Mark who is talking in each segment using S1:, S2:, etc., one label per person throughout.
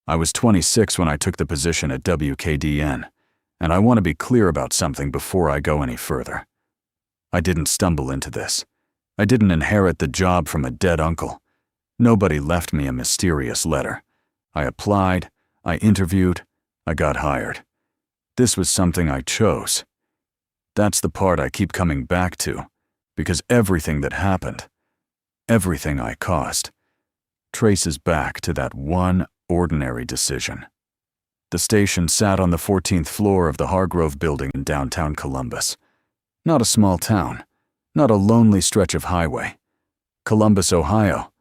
S1: I was 26 when I took the position at WKDN, and I want to be clear about something before I go any further. I didn't stumble into this. I didn't inherit the job from a dead uncle. Nobody left me a mysterious letter. I applied, I interviewed, I got hired. This was something I chose. That's the part I keep coming back to, because everything that happened, everything I caused, traces back to that one ordinary decision. The station sat on the 14th floor of the Hargrove building in downtown Columbus. Not a small town, not a lonely stretch of highway. Columbus, Ohio,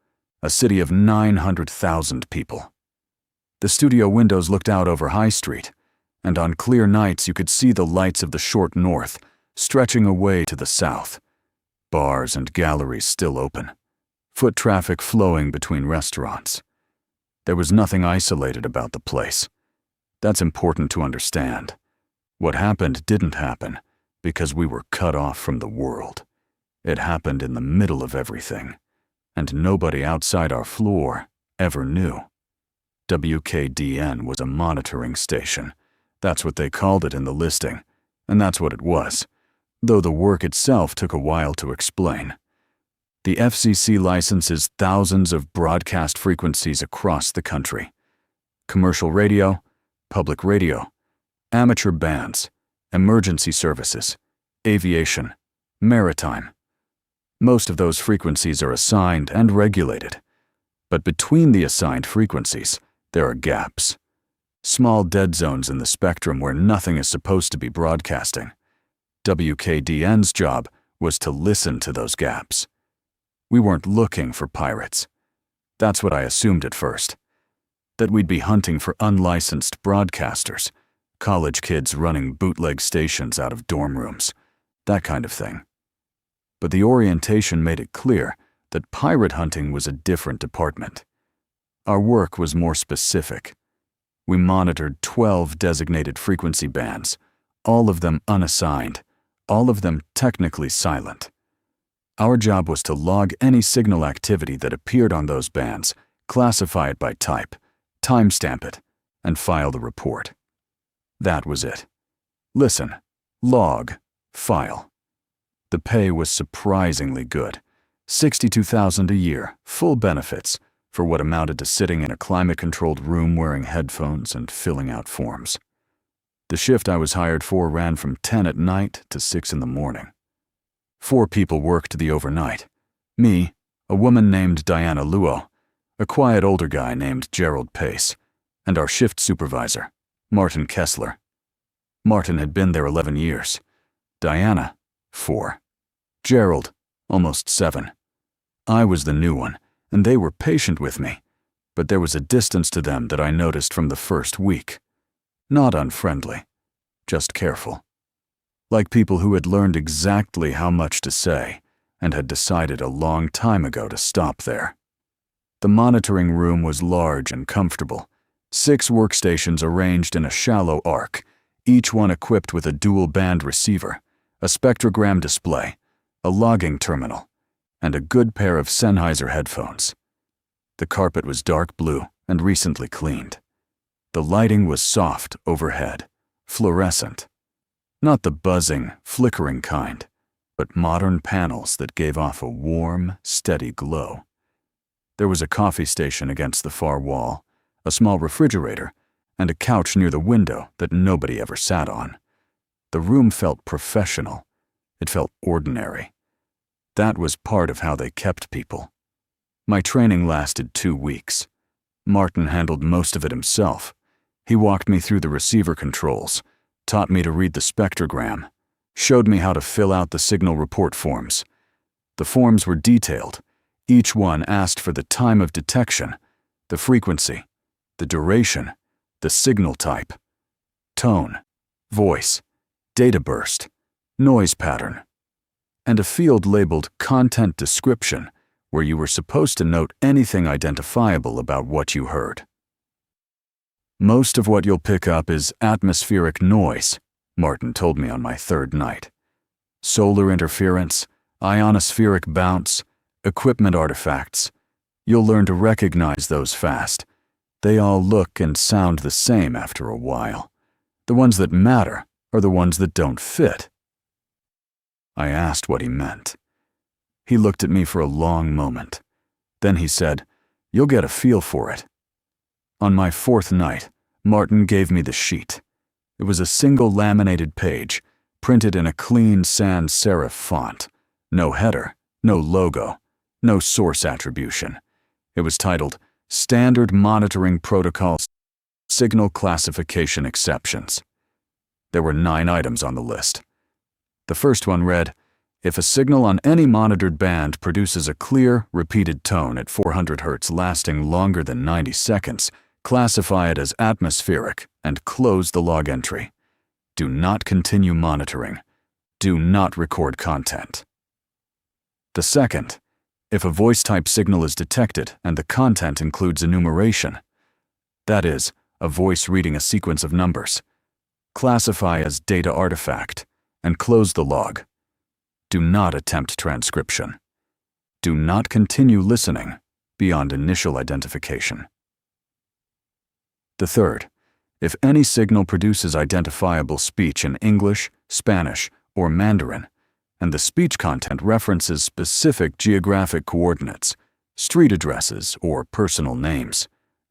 S1: a city of 900,000 people. The studio windows looked out over High Street, and on clear nights you could see the lights of the short north stretching away to the south. Bars and galleries still open. Foot traffic flowing between restaurants. There was nothing isolated about the place. That's important to understand. What happened didn't happen because we were cut off from the world. It happened in the middle of everything, and nobody outside our floor ever knew. WKDN was a monitoring station. That's what they called it in the listing, and that's what it was, though the work itself took a while to explain. The FCC licenses thousands of broadcast frequencies across the country. Commercial radio, public radio, amateur bands, emergency services, aviation, maritime. Most of those frequencies are assigned and regulated. But between the assigned frequencies, there are gaps. Small dead zones in the spectrum where nothing is supposed to be broadcasting. WKDN's job was to listen to those gaps. We weren't looking for pirates. That's what I assumed at first. That we'd be hunting for unlicensed broadcasters, college kids running bootleg stations out of dorm rooms, that kind of thing. But the orientation made it clear that pirate hunting was a different department. Our work was more specific. We monitored 12 designated frequency bands, all of them unassigned, all of them technically silent. Our job was to log any signal activity that appeared on those bands, classify it by type, timestamp it, and file the report. That was it. Listen, log, file. The pay was surprisingly good. $62,000 a year, full benefits, for what amounted to sitting in a climate-controlled room wearing headphones and filling out forms. The shift I was hired for ran from 10 at night to 6 in the morning. 4 people worked the overnight. Me, a woman named Diana Luo, a quiet older guy named Gerald Pace, and our shift supervisor, Martin Kessler. Martin had been there 11 years. Diana, 4. Gerald, almost 7. I was the new one, and they were patient with me, but there was a distance to them that I noticed from the first week. Not unfriendly, just careful. Like people who had learned exactly how much to say and had decided a long time ago to stop there. The monitoring room was large and comfortable. 6 workstations arranged in a shallow arc, each one equipped with a dual-band receiver, a spectrogram display, a logging terminal, and a good pair of Sennheiser headphones. The carpet was dark blue and recently cleaned. The lighting was soft overhead, fluorescent. Not the buzzing, flickering kind, but modern panels that gave off a warm, steady glow. There was a coffee station against the far wall, a small refrigerator, and a couch near the window that nobody ever sat on. The room felt professional. It felt ordinary. That was part of how they kept people. My training lasted 2 weeks. Martin handled most of it himself. He walked me through the receiver controls, taught me to read the spectrogram, showed me how to fill out the signal report forms. The forms were detailed. Each one asked for the time of detection, the frequency, the duration, the signal type, tone, voice, data burst, noise pattern, and a field labeled Content Description, where you were supposed to note anything identifiable about what you heard. Most of what you'll pick up is atmospheric noise, Martin told me on my 3rd night. Solar interference, ionospheric bounce, equipment artifacts. You'll learn to recognize those fast. They all look and sound the same after a while. The ones that matter are the ones that don't fit. I asked what he meant. He looked at me for a long moment. Then he said, "You'll get a feel for it." On my fourth night, Martin gave me the sheet. It was a single laminated page, printed in a clean sans serif font. No header, no logo, no source attribution. It was titled, "Standard Monitoring Protocols, Signal Classification Exceptions." There were 9 items on the list. The first one read, "If a signal on any monitored band produces a clear, repeated tone at 400 Hz lasting longer than 90 seconds, classify it as atmospheric and close the log entry. Do not continue monitoring. Do not record content." The second, if a voice-type signal is detected and the content includes enumeration, that is, a voice reading a sequence of numbers, classify as data artifact and close the log. Do not attempt transcription. Do not continue listening beyond initial identification. The third, if any signal produces identifiable speech in English, Spanish, or Mandarin, and the speech content references specific geographic coordinates, street addresses, or personal names,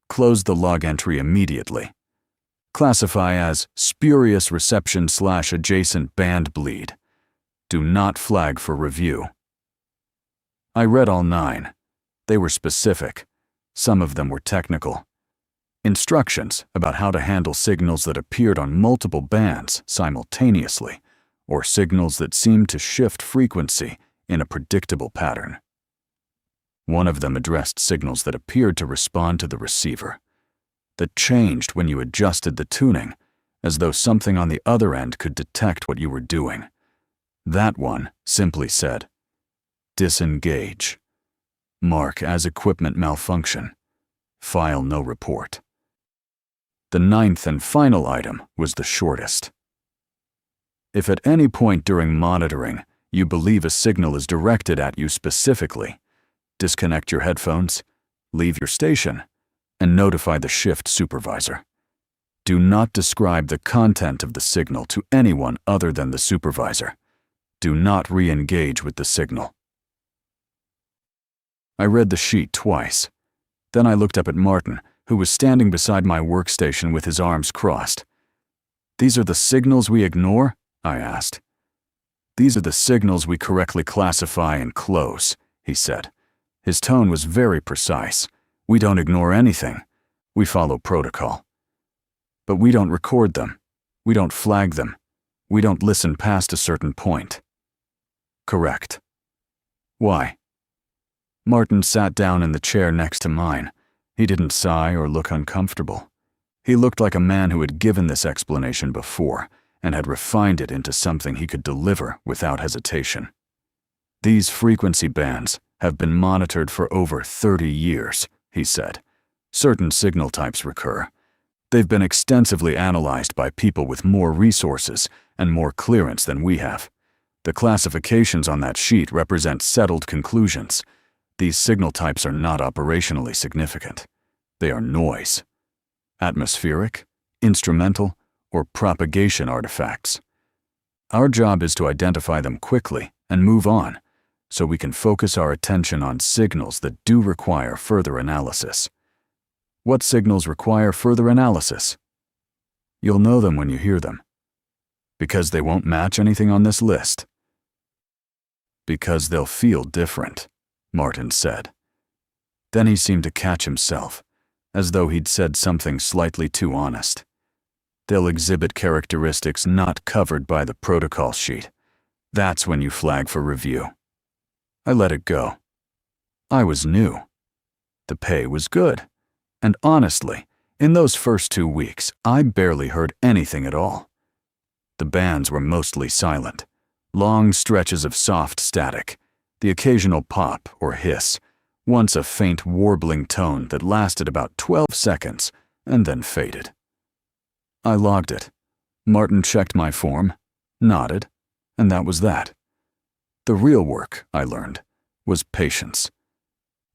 S1: close the log entry immediately. Classify as spurious reception/adjacent band bleed. Do not flag for review. I read all 9. They were specific. Some of them were technical. Instructions about how to handle signals that appeared on multiple bands simultaneously, or signals that seemed to shift frequency in a predictable pattern. One of them addressed signals that appeared to respond to the receiver, that changed when you adjusted the tuning, as though something on the other end could detect what you were doing. That one simply said, "Disengage. Mark as equipment malfunction. File no report." The 9th and final item was the shortest. If at any point during monitoring you believe a signal is directed at you specifically, disconnect your headphones, leave your station, and notify the shift supervisor. Do not describe the content of the signal to anyone other than the supervisor. Do not re-engage with the signal. I read the sheet twice. Then I looked up at Martin, who was standing beside my workstation with his arms crossed. "These are the signals we ignore?" I asked. "These are the signals we correctly classify and close," he said. His tone was very precise. "We don't ignore anything. We follow protocol. But we don't record them. We don't flag them. We don't listen past a certain point." "Correct." "Why?" Martin sat down in the chair next to mine. He didn't sigh or look uncomfortable. He looked like a man who had given this explanation before and had refined it into something he could deliver without hesitation. "These frequency bands have been monitored for over 30 years, he said. "Certain signal types recur. They've been extensively analyzed by people with more resources and more clearance than we have. The classifications on that sheet represent settled conclusions. These signal types are not operationally significant. They are noise. Atmospheric, instrumental, or propagation artifacts. Our job is to identify them quickly and move on, so we can focus our attention on signals that do require further analysis." "What signals require further analysis?" "You'll know them when you hear them." "Because they won't match anything on this list?" "Because they'll feel different," Martin said. Then he seemed to catch himself, as though he'd said something slightly too honest. "They'll exhibit characteristics not covered by the protocol sheet. That's when you flag for review." I let it go. I was new. The pay was good. And honestly, in those first 2 weeks, I barely heard anything at all. The bands were mostly silent. Long stretches of soft static, the occasional pop or hiss, once a faint warbling tone that lasted about 12 seconds and then faded. I logged it. Martin checked my form, nodded, and that was that. The real work, I learned, was patience.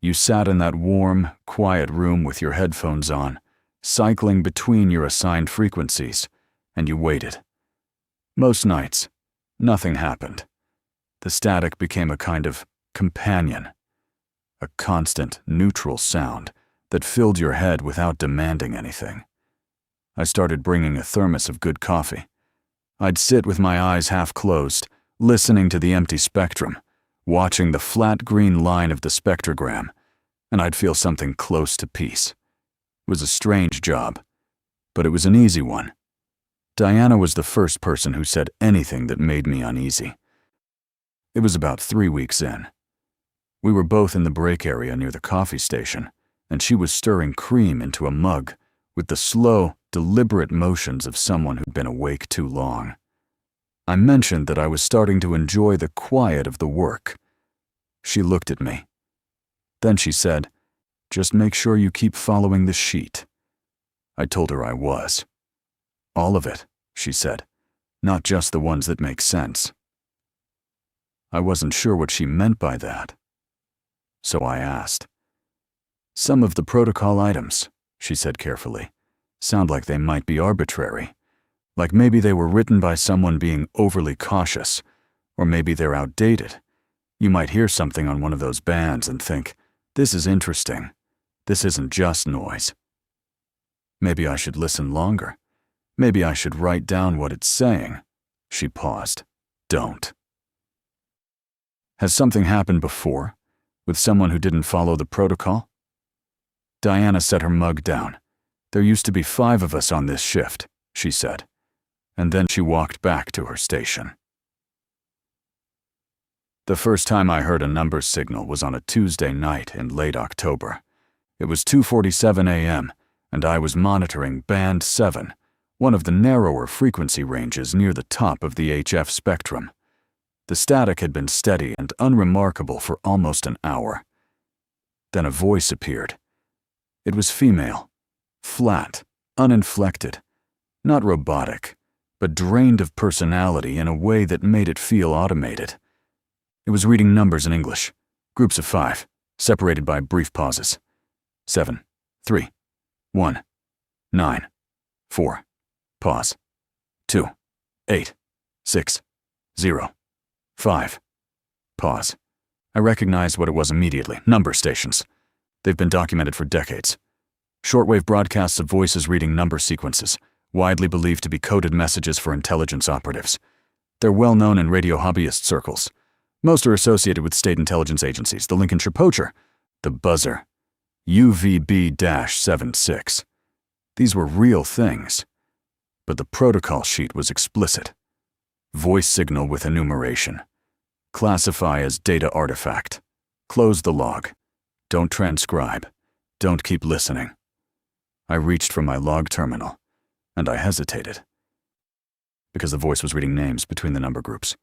S1: You sat in that warm, quiet room with your headphones on, cycling between your assigned frequencies, and you waited. Most nights, nothing happened. The static became a kind of companion, a constant, neutral sound that filled your head without demanding anything. I started bringing a thermos of good coffee. I'd sit with my eyes half closed, listening to the empty spectrum, watching the flat green line of the spectrogram, and I'd feel something close to peace. It was a strange job, but it was an easy one. Diana was the first person who said anything that made me uneasy. It was about 3 weeks in. We were both in the break area near the coffee station, and she was stirring cream into a mug with the slow, deliberate motions of someone who'd been awake too long. I mentioned that I was starting to enjoy the quiet of the work. She looked at me. Then she said, "Just make sure you keep following the sheet." I told her I was. "All of it," she said, "not just the ones that make sense." I wasn't sure what she meant by that. So I asked. "Some of the protocol items," she said carefully, "sound like they might be arbitrary. Like maybe they were written by someone being overly cautious, or maybe they're outdated. You might hear something on one of those bands and think, this is interesting. This isn't just noise. Maybe I should listen longer. Maybe I should write down what it's saying." She paused. "Don't." "Has something happened before? With someone who didn't follow the protocol?" Diana set her mug down. "There used to be 5 of us on this shift," she said, and then she walked back to her station. The first time I heard a number signal was on a Tuesday night in late October. It was 2:47 a.m., and I was monitoring Band 7, one of the narrower frequency ranges near the top of the HF spectrum. The static had been steady and unremarkable for almost an hour. Then a voice appeared. It was female, flat, uninflected, not robotic, but drained of personality in a way that made it feel automated. It was reading numbers in English, groups of 5, separated by brief pauses. 7, 3, 1, 9, 4, pause, 2, 8, 6, 0, 5, pause. I recognized what it was immediately. Number stations. They've been documented for decades. Shortwave broadcasts of voices reading number sequences, widely believed to be coded messages for intelligence operatives. They're well known in radio hobbyist circles. Most are associated with state intelligence agencies, the Lincolnshire Poacher, the Buzzer, UVB-76. These were real things. But the protocol sheet was explicit. Voice signal with enumeration. Classify as data artifact. Close the log. Don't transcribe. Don't keep listening. I reached for my log terminal, and I hesitated. Because the voice was reading names between the number groups.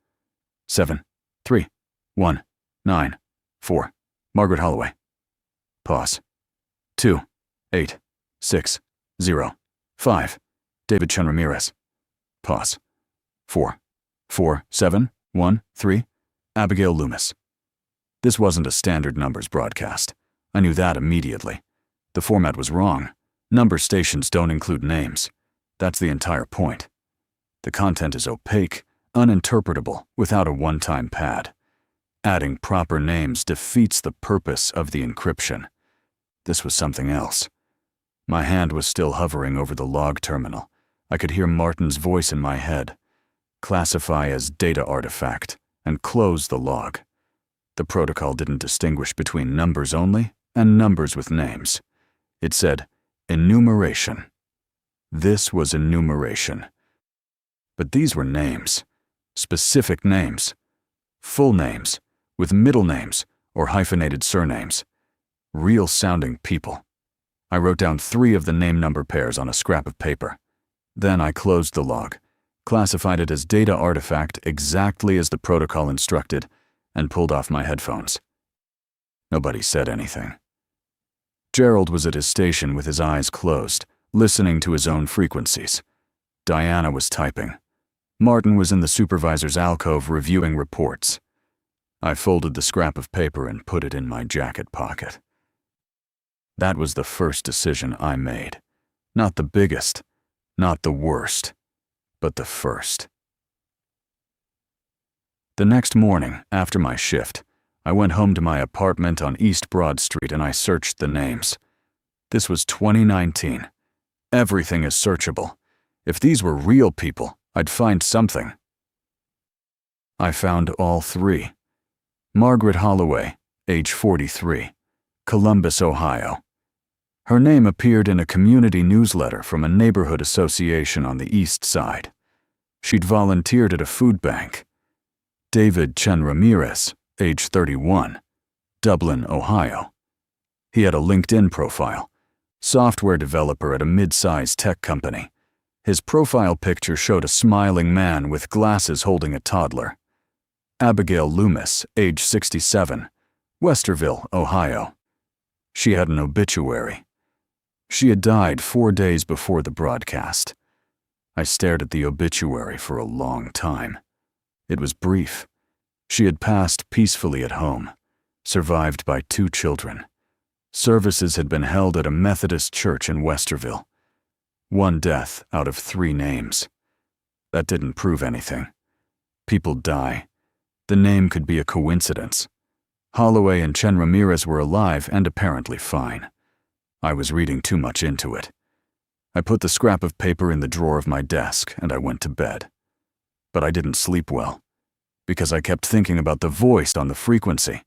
S1: 7, 3, 1, 9, 4, Margaret Holloway. Pause. 2, 8, 6, 0, 5, David Chen Ramirez. Pause. 4, 4, 7, 1, 3, Abigail Loomis. This wasn't a standard numbers broadcast. I knew that immediately. The format was wrong. Number stations don't include names. That's the entire point. The content is opaque, uninterpretable, without a one-time pad. Adding proper names defeats the purpose of the encryption. This was something else. My hand was still hovering over the log terminal. I could hear Martin's voice in my head. Classify as data artifact, and close the log. The protocol didn't distinguish between numbers only and numbers with names. It said, enumeration. This was enumeration. But these were names. Specific names. Full names, with middle names or hyphenated surnames. Real-sounding people. I wrote down 3 of the name-number pairs on a scrap of paper. Then I closed the log, classified it as data artifact exactly as the protocol instructed, and pulled off my headphones. Nobody said anything. Gerald was at his station with his eyes closed, listening to his own frequencies. Diana was typing. Martin was in the supervisor's alcove reviewing reports. I folded the scrap of paper and put it in my jacket pocket. That was the first decision I made. Not the biggest, not the worst, but the first. The next morning, after my shift, I went home to my apartment on East Broad Street and I searched the names. This was 2019. Everything is searchable. If these were real people, I'd find something. I found all three. Margaret Holloway, age 43, Columbus, Ohio. Her name appeared in a community newsletter from a neighborhood association on the east side. She'd volunteered at a food bank. David Chen Ramirez, age 31, Dublin, Ohio. He had a LinkedIn profile, software developer at a mid-sized tech company. His profile picture showed a smiling man with glasses holding a toddler. Abigail Loomis, age 67, Westerville, Ohio. She had an obituary. She had died 4 days before the broadcast. I stared at the obituary for a long time. It was brief. She had passed peacefully at home, survived by 2 children. Services had been held at a Methodist church in Westerville. 1 death out of 3 names. That didn't prove anything. People die. The name could be a coincidence. Holloway and Chen Ramirez were alive and apparently fine. I was reading too much into it. I put the scrap of paper in the drawer of my desk and I went to bed. But I didn't sleep well, because I kept thinking about the voice on the frequency,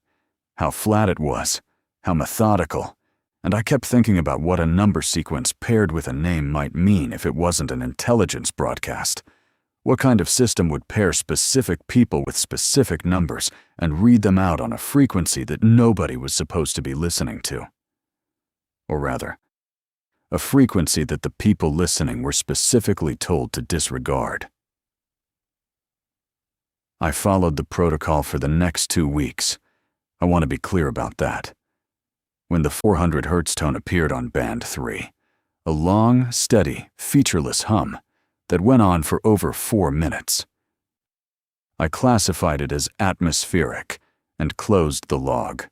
S1: how flat it was, how methodical, and I kept thinking about what a number sequence paired with a name might mean if it wasn't an intelligence broadcast. What kind of system would pair specific people with specific numbers and read them out on a frequency that nobody was supposed to be listening to? Or rather, a frequency that the people listening were specifically told to disregard. I followed the protocol for the next 2 weeks. I want to be clear about that. When the 400 Hz tone appeared on band 3, a long, steady, featureless hum that went on for over 4 minutes. I classified it as atmospheric and closed the log.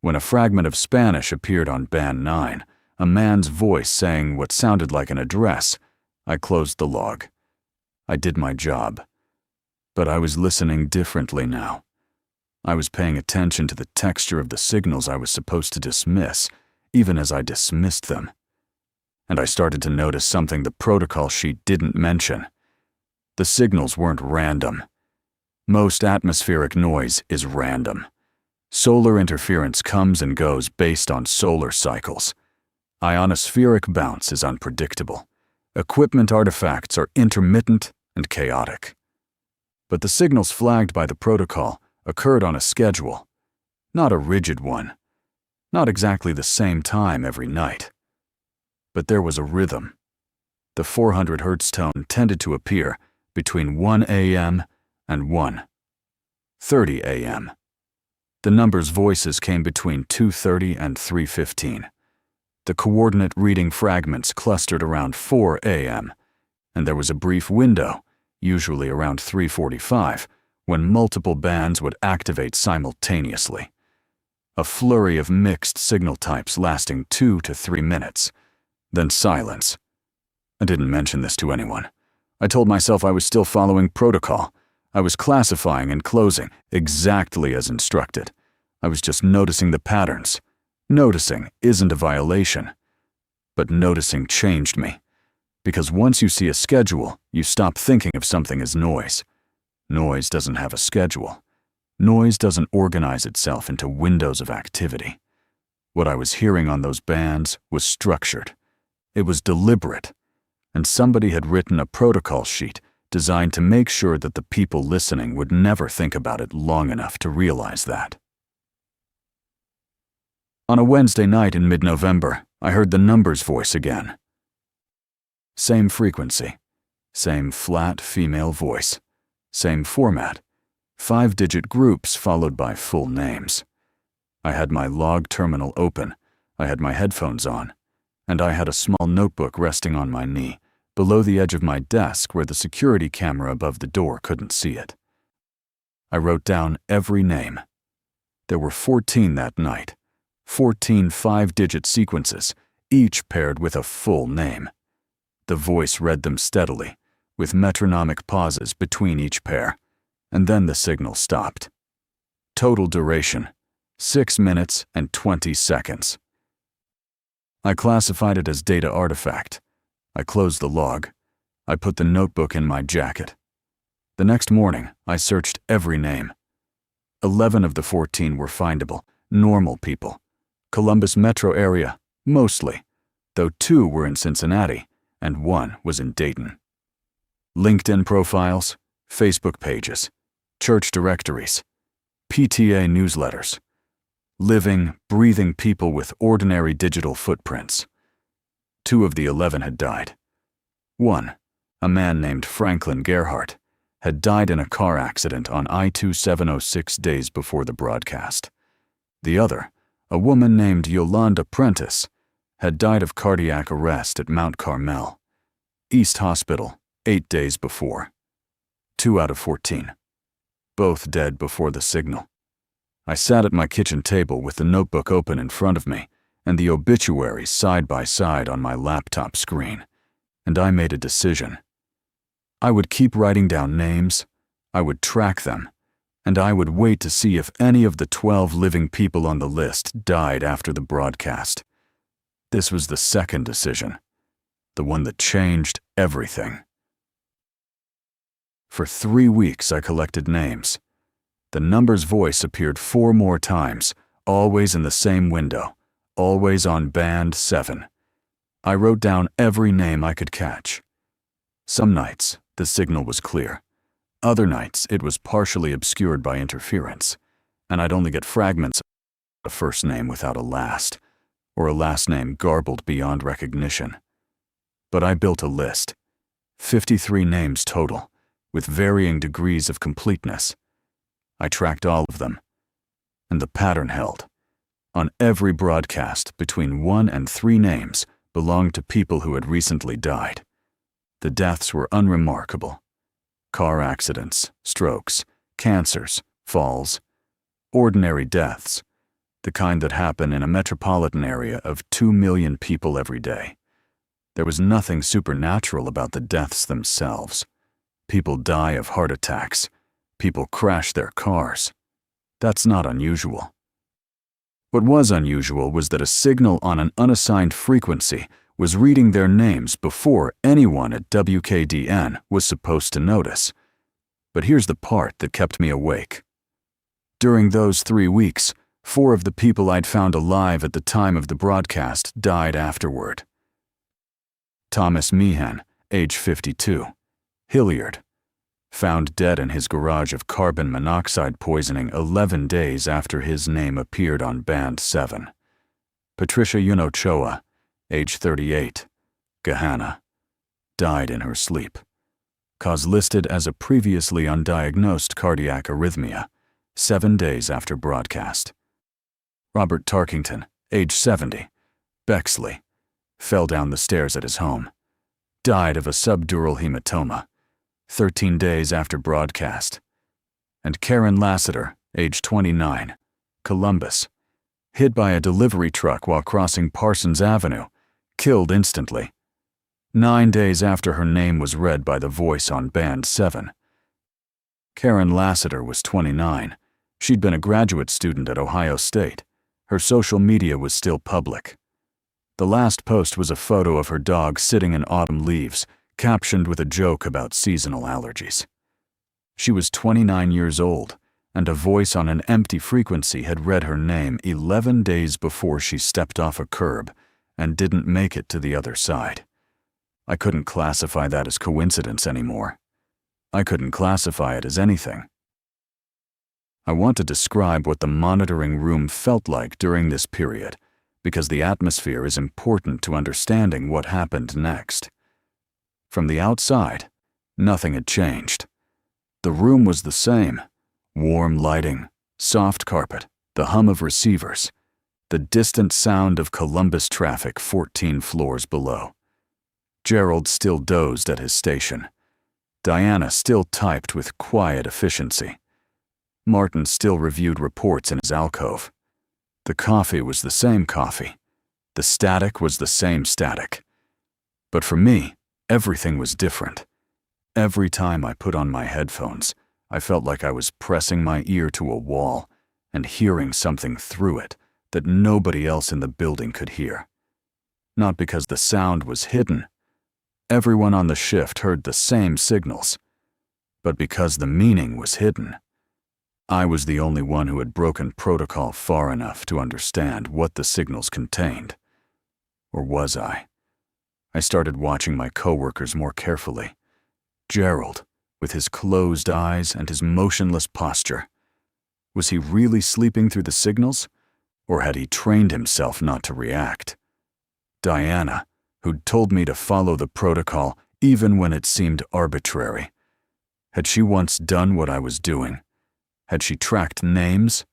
S1: When a fragment of Spanish appeared on band 9, a man's voice saying what sounded like an address, I closed the log. I did my job. But I was listening differently now. I was paying attention to the texture of the signals I was supposed to dismiss, even as I dismissed them. And I started to notice something the protocol sheet didn't mention. The signals weren't random. Most atmospheric noise is random. Solar interference comes and goes based on solar cycles. Ionospheric bounce is unpredictable. Equipment artifacts are intermittent and chaotic. But the signals flagged by the protocol occurred on a schedule, not a rigid one, not exactly the same time every night. But there was a rhythm. The 400 Hz tone tended to appear between 1 a.m. and 1:30 a.m. The numbers' voices came between 2:30 and 3:15. The coordinate reading fragments clustered around 4 a.m., and there was a brief window, usually around 3:45, when multiple bands would activate simultaneously. A flurry of mixed signal types lasting 2 to 3 minutes. Then silence. I didn't mention this to anyone. I told myself I was still following protocol. I was classifying and closing exactly as instructed. I was just noticing the patterns. Noticing isn't a violation. But noticing changed me. Because once you see a schedule, you stop thinking of something as noise. Noise doesn't have a schedule. Noise doesn't organize itself into windows of activity. What I was hearing on those bands was structured. It was deliberate. And somebody had written a protocol sheet designed to make sure that the people listening would never think about it long enough to realize that. On a Wednesday night in mid-November, I heard the numbers voice again. Same frequency, same flat female voice, same format, 5-digit groups followed by full names. I had my log terminal open, I had my headphones on, and I had a small notebook resting on my knee, below the edge of my desk where the security camera above the door couldn't see it. I wrote down every name. There were 14 that night, 14 5-digit sequences, each paired with a full name. The voice read them steadily, with metronomic pauses between each pair, and then the signal stopped. Total duration, 6 minutes and 20 seconds. I classified it as data artifact. I closed the log. I put the notebook in my jacket. The next morning, I searched every name. 11 of the 14 were findable, normal people. Columbus metro area, mostly, though 2 were in Cincinnati and 1 was in Dayton. LinkedIn profiles, Facebook pages, church directories, PTA newsletters. Living, breathing people with ordinary digital footprints. 2 of the 11 had died. 1, a man named Franklin Gerhardt, had died in a car accident on I-2706 days before the broadcast. The other, a woman named Yolanda Prentice, had died of cardiac arrest at Mount Carmel, East Hospital, 8 days before. 2 out of 14. Both dead before the signal. I sat at my kitchen table with the notebook open in front of me and the obituaries side by side on my laptop screen, and I made a decision. I would keep writing down names, I would track them, and I would wait to see if any of the 12 living people on the list died after the broadcast. This was the second decision, the one that changed everything. For 3 weeks I collected names. The number's voice appeared 4 more times, always in the same window, always on band 7. I wrote down every name I could catch. Some nights, the signal was clear. Other nights, it was partially obscured by interference, and I'd only get fragments of a first name without a last, or a last name garbled beyond recognition. But I built a list, 53 names total, with varying degrees of completeness. I tracked all of them, and the pattern held. On every broadcast, between 1 and 3 names belonged to people who had recently died. The deaths were unremarkable. Car accidents, strokes, cancers, falls, ordinary deaths, the kind that happen in a metropolitan area of 2 million people every day. There was nothing supernatural about the deaths themselves. People die of heart attacks. People crash their cars. That's not unusual. What was unusual was that a signal on an unassigned frequency was reading their names before anyone at WKDN was supposed to notice. But here's the part that kept me awake. During those 3 weeks, 4 of the people I'd found alive at the time of the broadcast died afterward. Thomas Meehan, age 52, Hilliard, found dead in his garage of carbon monoxide poisoning 11 days after his name appeared on band 7. Patricia Yunochoa, age 38, Gahanna, died in her sleep. Cause listed as a previously undiagnosed cardiac arrhythmia, 7 days after broadcast. Robert Tarkington, age 70, Bexley, fell down the stairs at his home, died of a subdural hematoma, 13 days after broadcast. And Karen Lassiter, age 29, Columbus, hit by a delivery truck while crossing Parsons Avenue, killed instantly, 9 days after her name was read by the voice on band 7. Karen Lassiter was 29. She'd been a graduate student at Ohio State. Her social media was still public. The last post was a photo of her dog sitting in autumn leaves, captioned with a joke about seasonal allergies. She was 29 years old, and a voice on an empty frequency had read her name 11 days before she stepped off a curb and didn't make it to the other side. I couldn't classify that as coincidence anymore. I couldn't classify it as anything. I want to describe what the monitoring room felt like during this period, because the atmosphere is important to understanding what happened next. From the outside, nothing had changed. The room was the same. Warm lighting, soft carpet, the hum of receivers, the distant sound of Columbus traffic 14 floors below. Gerald still dozed at his station. Diana still typed with quiet efficiency. Martin still reviewed reports in his alcove. The coffee was the same coffee. The static was the same static. But for me, everything was different. Every time I put on my headphones, I felt like I was pressing my ear to a wall and hearing something through it that nobody else in the building could hear. Not because the sound was hidden. Everyone on the shift heard the same signals. But because the meaning was hidden. I was the only one who had broken protocol far enough to understand what the signals contained. Or was I? I started watching my coworkers more carefully. Gerald, with his closed eyes and his motionless posture. Was he really sleeping through the signals? Or had he trained himself not to react? Diana, who'd told me to follow the protocol even when it seemed arbitrary. Had she once done what I was doing? Had she tracked names?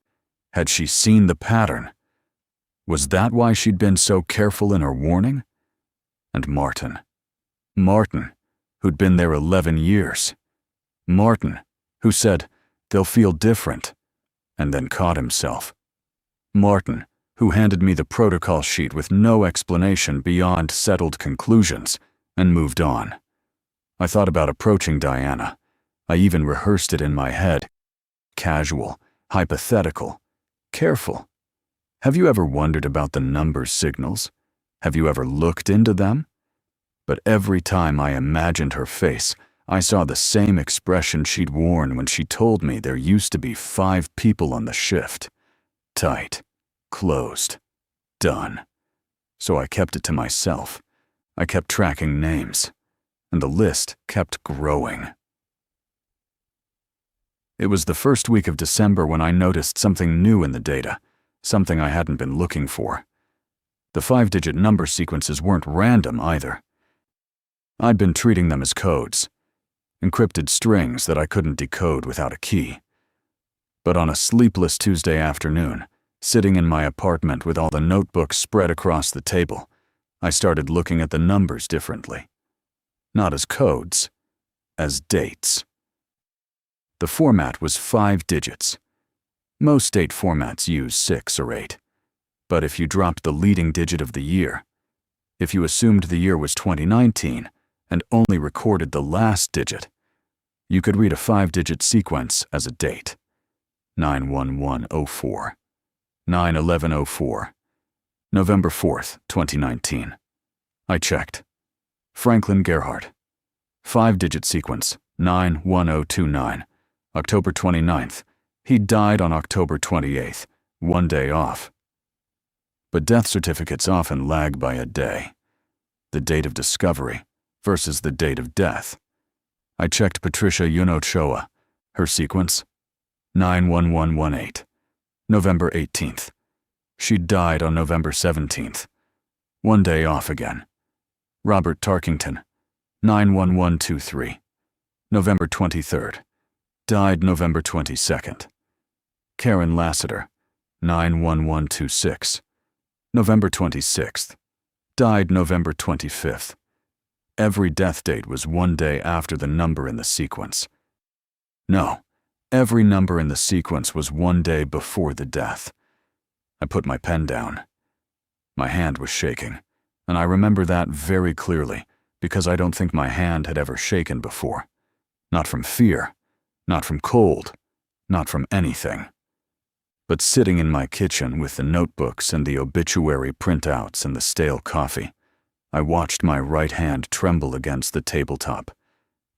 S1: Had she seen the pattern? Was that why she'd been so careful in her warning? And Martin, who'd been there 11 years. Martin, who said, "They'll feel different," and then caught himself. Martin, who handed me the protocol sheet with no explanation beyond settled conclusions, and moved on. I thought about approaching Diana. I even rehearsed it in my head. Casual, hypothetical, careful. Have you ever wondered about the number signals? Have you ever looked into them? But every time I imagined her face, I saw the same expression she'd worn when she told me there used to be 5 people on the shift. Tight, closed, done. So I kept it to myself. I kept tracking names, and the list kept growing. It was the first week of December when I noticed something new in the data, something I hadn't been looking for. The 5-digit number sequences weren't random either. I'd been treating them as codes, encrypted strings that I couldn't decode without a key. But on a sleepless Tuesday afternoon, sitting in my apartment with all the notebooks spread across the table, I started looking at the numbers differently. Not as codes, as dates. The format was 5 digits. Most date formats use 6 or 8. But if you dropped the leading digit of the year, if you assumed the year was 2019 and only recorded the last digit, you could read a 5-digit sequence as a date. 9/11/04, 9/11/04, November 4th, 2019. I checked. Franklin Gerhardt. 5-digit sequence, 9/10/29, October 29th. He died on October 28th, 1 day off. But death certificates often lag by a day. The date of discovery versus the date of death. I checked Patricia Yunochoa. Her sequence, 9/11/18, November 18th. She died on November 17th. 1 day off again. Robert Tarkington, 9/11/23, November 23rd. Died November 22nd. Karen Lassiter, 9/11/26, November 26th. Died November 25th. Every death date was 1 day after the number in the sequence. No, every number in the sequence was 1 day before the death. I put my pen down. My hand was shaking, and I remember that very clearly because I don't think my hand had ever shaken before. Not from fear, not from cold, not from anything. But sitting in my kitchen with the notebooks and the obituary printouts and the stale coffee, I watched my right hand tremble against the tabletop,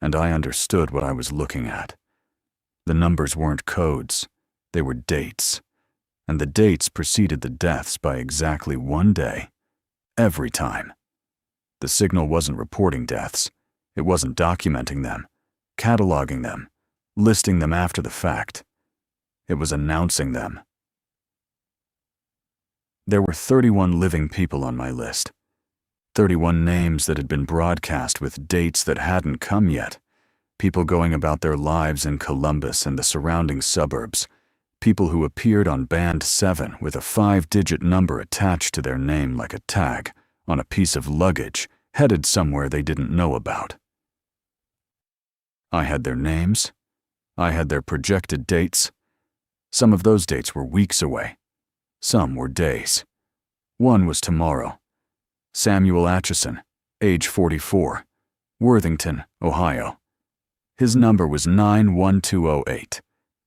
S1: and I understood what I was looking at. The numbers weren't codes, they were dates, and the dates preceded the deaths by exactly 1 day, every time. The signal wasn't reporting deaths, it wasn't documenting them, cataloging them, listing them after the fact. It was announcing them. There were 31 living people on my list. 31 names that had been broadcast with dates that hadn't come yet. People going about their lives in Columbus and the surrounding suburbs. People who appeared on Band 7 with a 5-digit number attached to their name like a tag on a piece of luggage headed somewhere they didn't know about. I had their names. I had their projected dates. Some of those dates were weeks away. Some were days. One was tomorrow. Samuel Acheson, age 44, Worthington, Ohio. His number was 91208,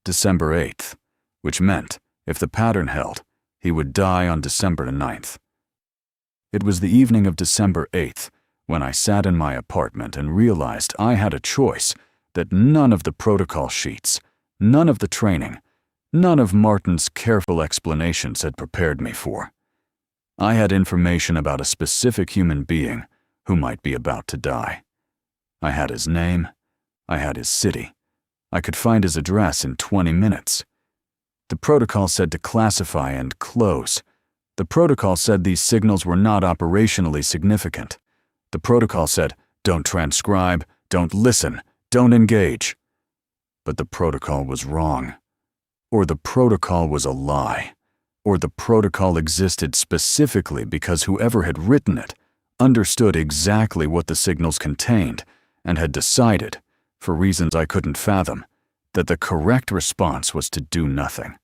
S1: December 8th, which meant, if the pattern held, he would die on December 9th. It was the evening of December 8th when I sat in my apartment and realized I had a choice that none of the protocol sheets, none of the training, none of Martin's careful explanations had prepared me for. I had information about a specific human being who might be about to die. I had his name. I had his city. I could find his address in 20 minutes. The protocol said to classify and close. The protocol said these signals were not operationally significant. The protocol said, don't transcribe, don't listen, don't engage. But the protocol was wrong. Or the protocol was a lie. Or the protocol existed specifically because whoever had written it understood exactly what the signals contained and had decided, for reasons I couldn't fathom, that the correct response was to do nothing.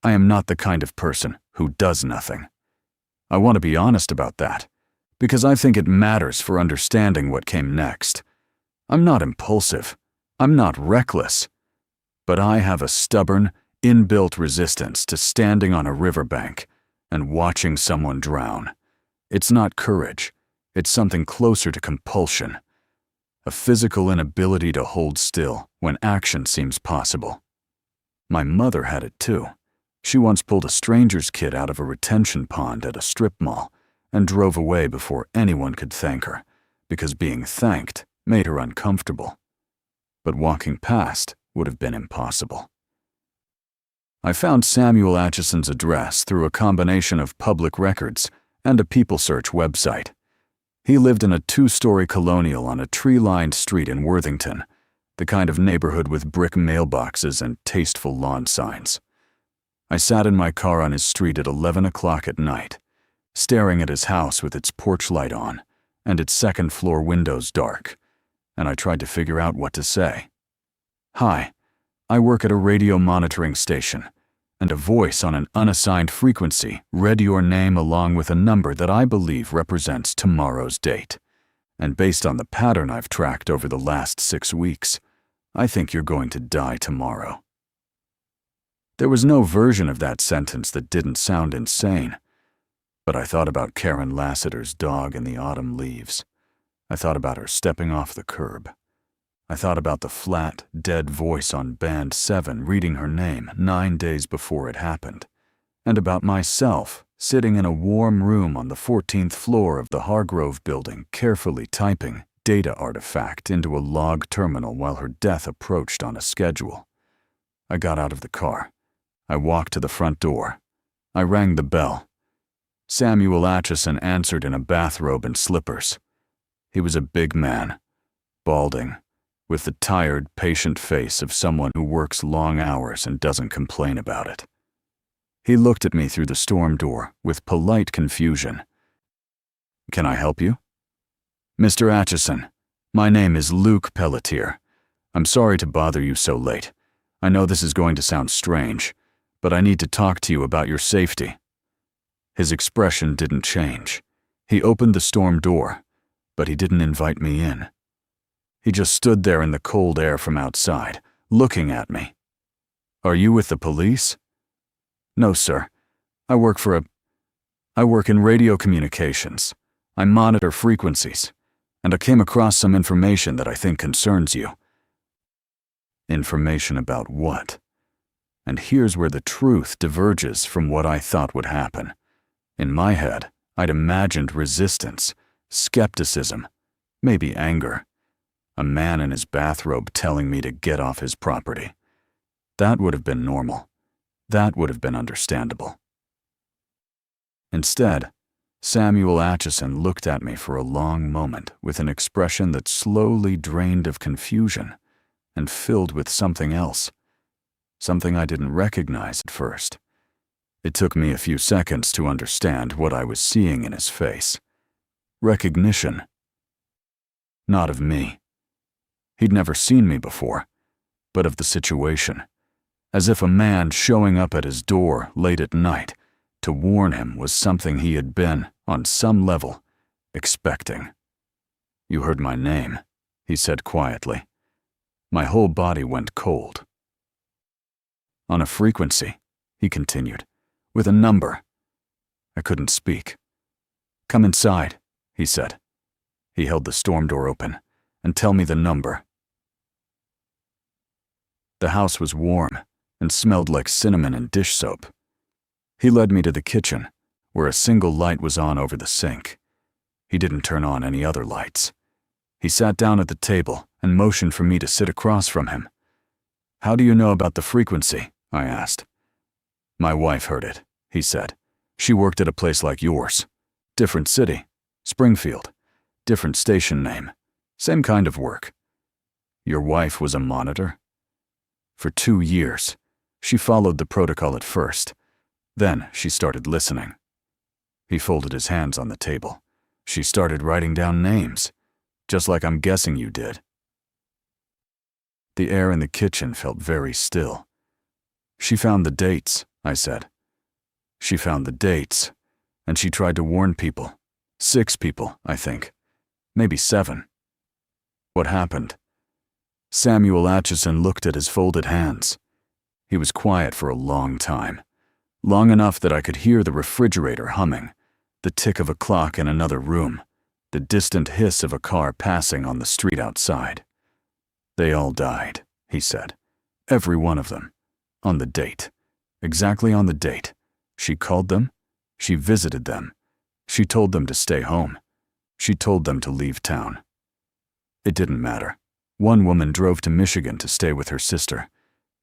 S1: I am not the kind of person who does nothing. I want to be honest about that, because I think it matters for understanding what came next. I'm not impulsive. I'm not reckless. But I have a stubborn, inbuilt resistance to standing on a riverbank and watching someone drown. It's not courage. It's something closer to compulsion. A physical inability to hold still when action seems possible. My mother had it too. She once pulled a stranger's kid out of a retention pond at a strip mall and drove away before anyone could thank her, because being thanked made her uncomfortable. But walking past would have been impossible. I found Samuel Acheson's address through a combination of public records and a people search website. He lived in a 2-story colonial on a tree-lined street in Worthington, the kind of neighborhood with brick mailboxes and tasteful lawn signs. I sat in my car on his street at 11 o'clock at night, staring at his house with its porch light on and its second-floor windows dark, and I tried to figure out what to say. Hi, I work at a radio monitoring station, and a voice on an unassigned frequency read your name along with a number that I believe represents tomorrow's date. And based on the pattern I've tracked over the last 6 weeks, I think you're going to die tomorrow. There was no version of that sentence that didn't sound insane, but I thought about Karen Lassiter's dog in the autumn leaves. I thought about her stepping off the curb. I thought about the flat, dead voice on Band 7 reading her name 9 days before it happened, and about myself sitting in a warm room on the 14th floor of the Hargrove building carefully typing data artifact into a log terminal while her death approached on a schedule. I got out of the car. I walked to the front door. I rang the bell. Samuel Acheson answered in a bathrobe and slippers. He was a big man, balding, with the tired, patient face of someone who works long hours and doesn't complain about it. He looked at me through the storm door with polite confusion. "Can I help you?" "Mr. Acheson, my name is Luke Pelletier. I'm sorry to bother you so late. I know this is going to sound strange, but I need to talk to you about your safety." His expression didn't change. He opened the storm door, but he didn't invite me in. He just stood there in the cold air from outside, looking at me. "Are you with the police?" "No, sir. I work in radio communications. I monitor frequencies, and I came across some information that I think concerns you." Information about what? And here's where the truth diverges from what I thought would happen. In my head, I'd imagined resistance, skepticism, maybe anger. A man in his bathrobe telling me to get off his property. That would have been normal. That would have been understandable. Instead, Samuel Acheson looked at me for a long moment with an expression that slowly drained of confusion and filled with something else, something I didn't recognize at first. It took me a few seconds to understand what I was seeing in his face. Recognition. Not of me. He'd never seen me before, but of the situation, as if a man showing up at his door late at night To warn him was something he had been, on some level, expecting. "You heard my name," he said quietly. My whole body went cold. "On a frequency," he continued, "with a number." I couldn't speak. "Come inside," he said. He held the storm door open. "And tell me the number." The house was warm and smelled like cinnamon and dish soap. He led me to the kitchen, where a single light was on over the sink. He didn't turn on any other lights. He sat down at the table and motioned for me to sit across from him. "How do you know about the frequency?" I asked. "My wife heard it," he said. "She worked at a place like yours. Different city, Springfield. Different station name. Same kind of work." "Your wife was a monitor?" "For 2 years. She followed the protocol at first. Then she started listening." He folded his hands on the table. "She started writing down names, just like I'm guessing you did." The air in the kitchen felt very still. "She found the dates," I said. "She found the dates, and she tried to warn people. 6 people, I think. Maybe 7. "What happened?" Samuel Acheson looked at his folded hands. He was quiet for a long time, long enough that I could hear the refrigerator humming, the tick of a clock in another room, the distant hiss of a car passing on the street outside. "They all died," he said. "Every one of them. On the date. Exactly on the date. She called them. She visited them. She told them to stay home. She told them to leave town. It didn't matter. One woman drove to Michigan to stay with her sister.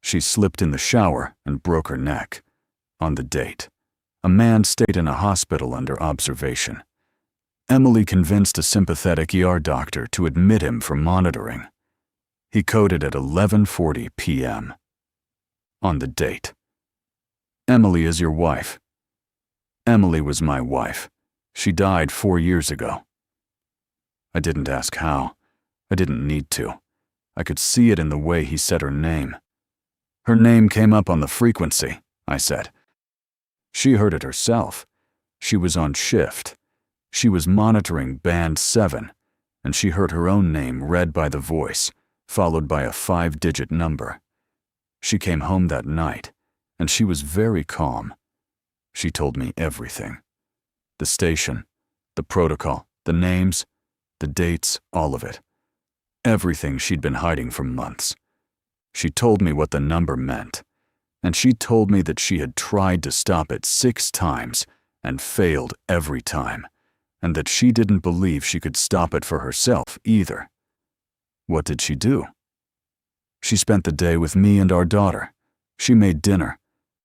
S1: She slipped in the shower and broke her neck. On the date. A man stayed in a hospital under observation. Emily convinced a sympathetic ER doctor to admit him for monitoring. He coded at 11:40 p.m. On the date. Emily is your wife." "Emily was my wife. She died 4 years ago." I didn't ask how. I didn't need to. I could see it in the way he said her name. "Her name came up on the frequency," I said. "She heard it herself. She was on shift. She was monitoring Band 7, and she heard her own name read by the voice, followed by a 5-digit number. She came home that night, and she was very calm. She told me everything. The station, the protocol, the names, the dates, all of it. Everything she'd been hiding for months. She told me what the number meant, and she told me that she had tried to stop it 6 times and failed every time, and that she didn't believe she could stop it for herself either. What did she do? She spent the day with me and our daughter. She made dinner.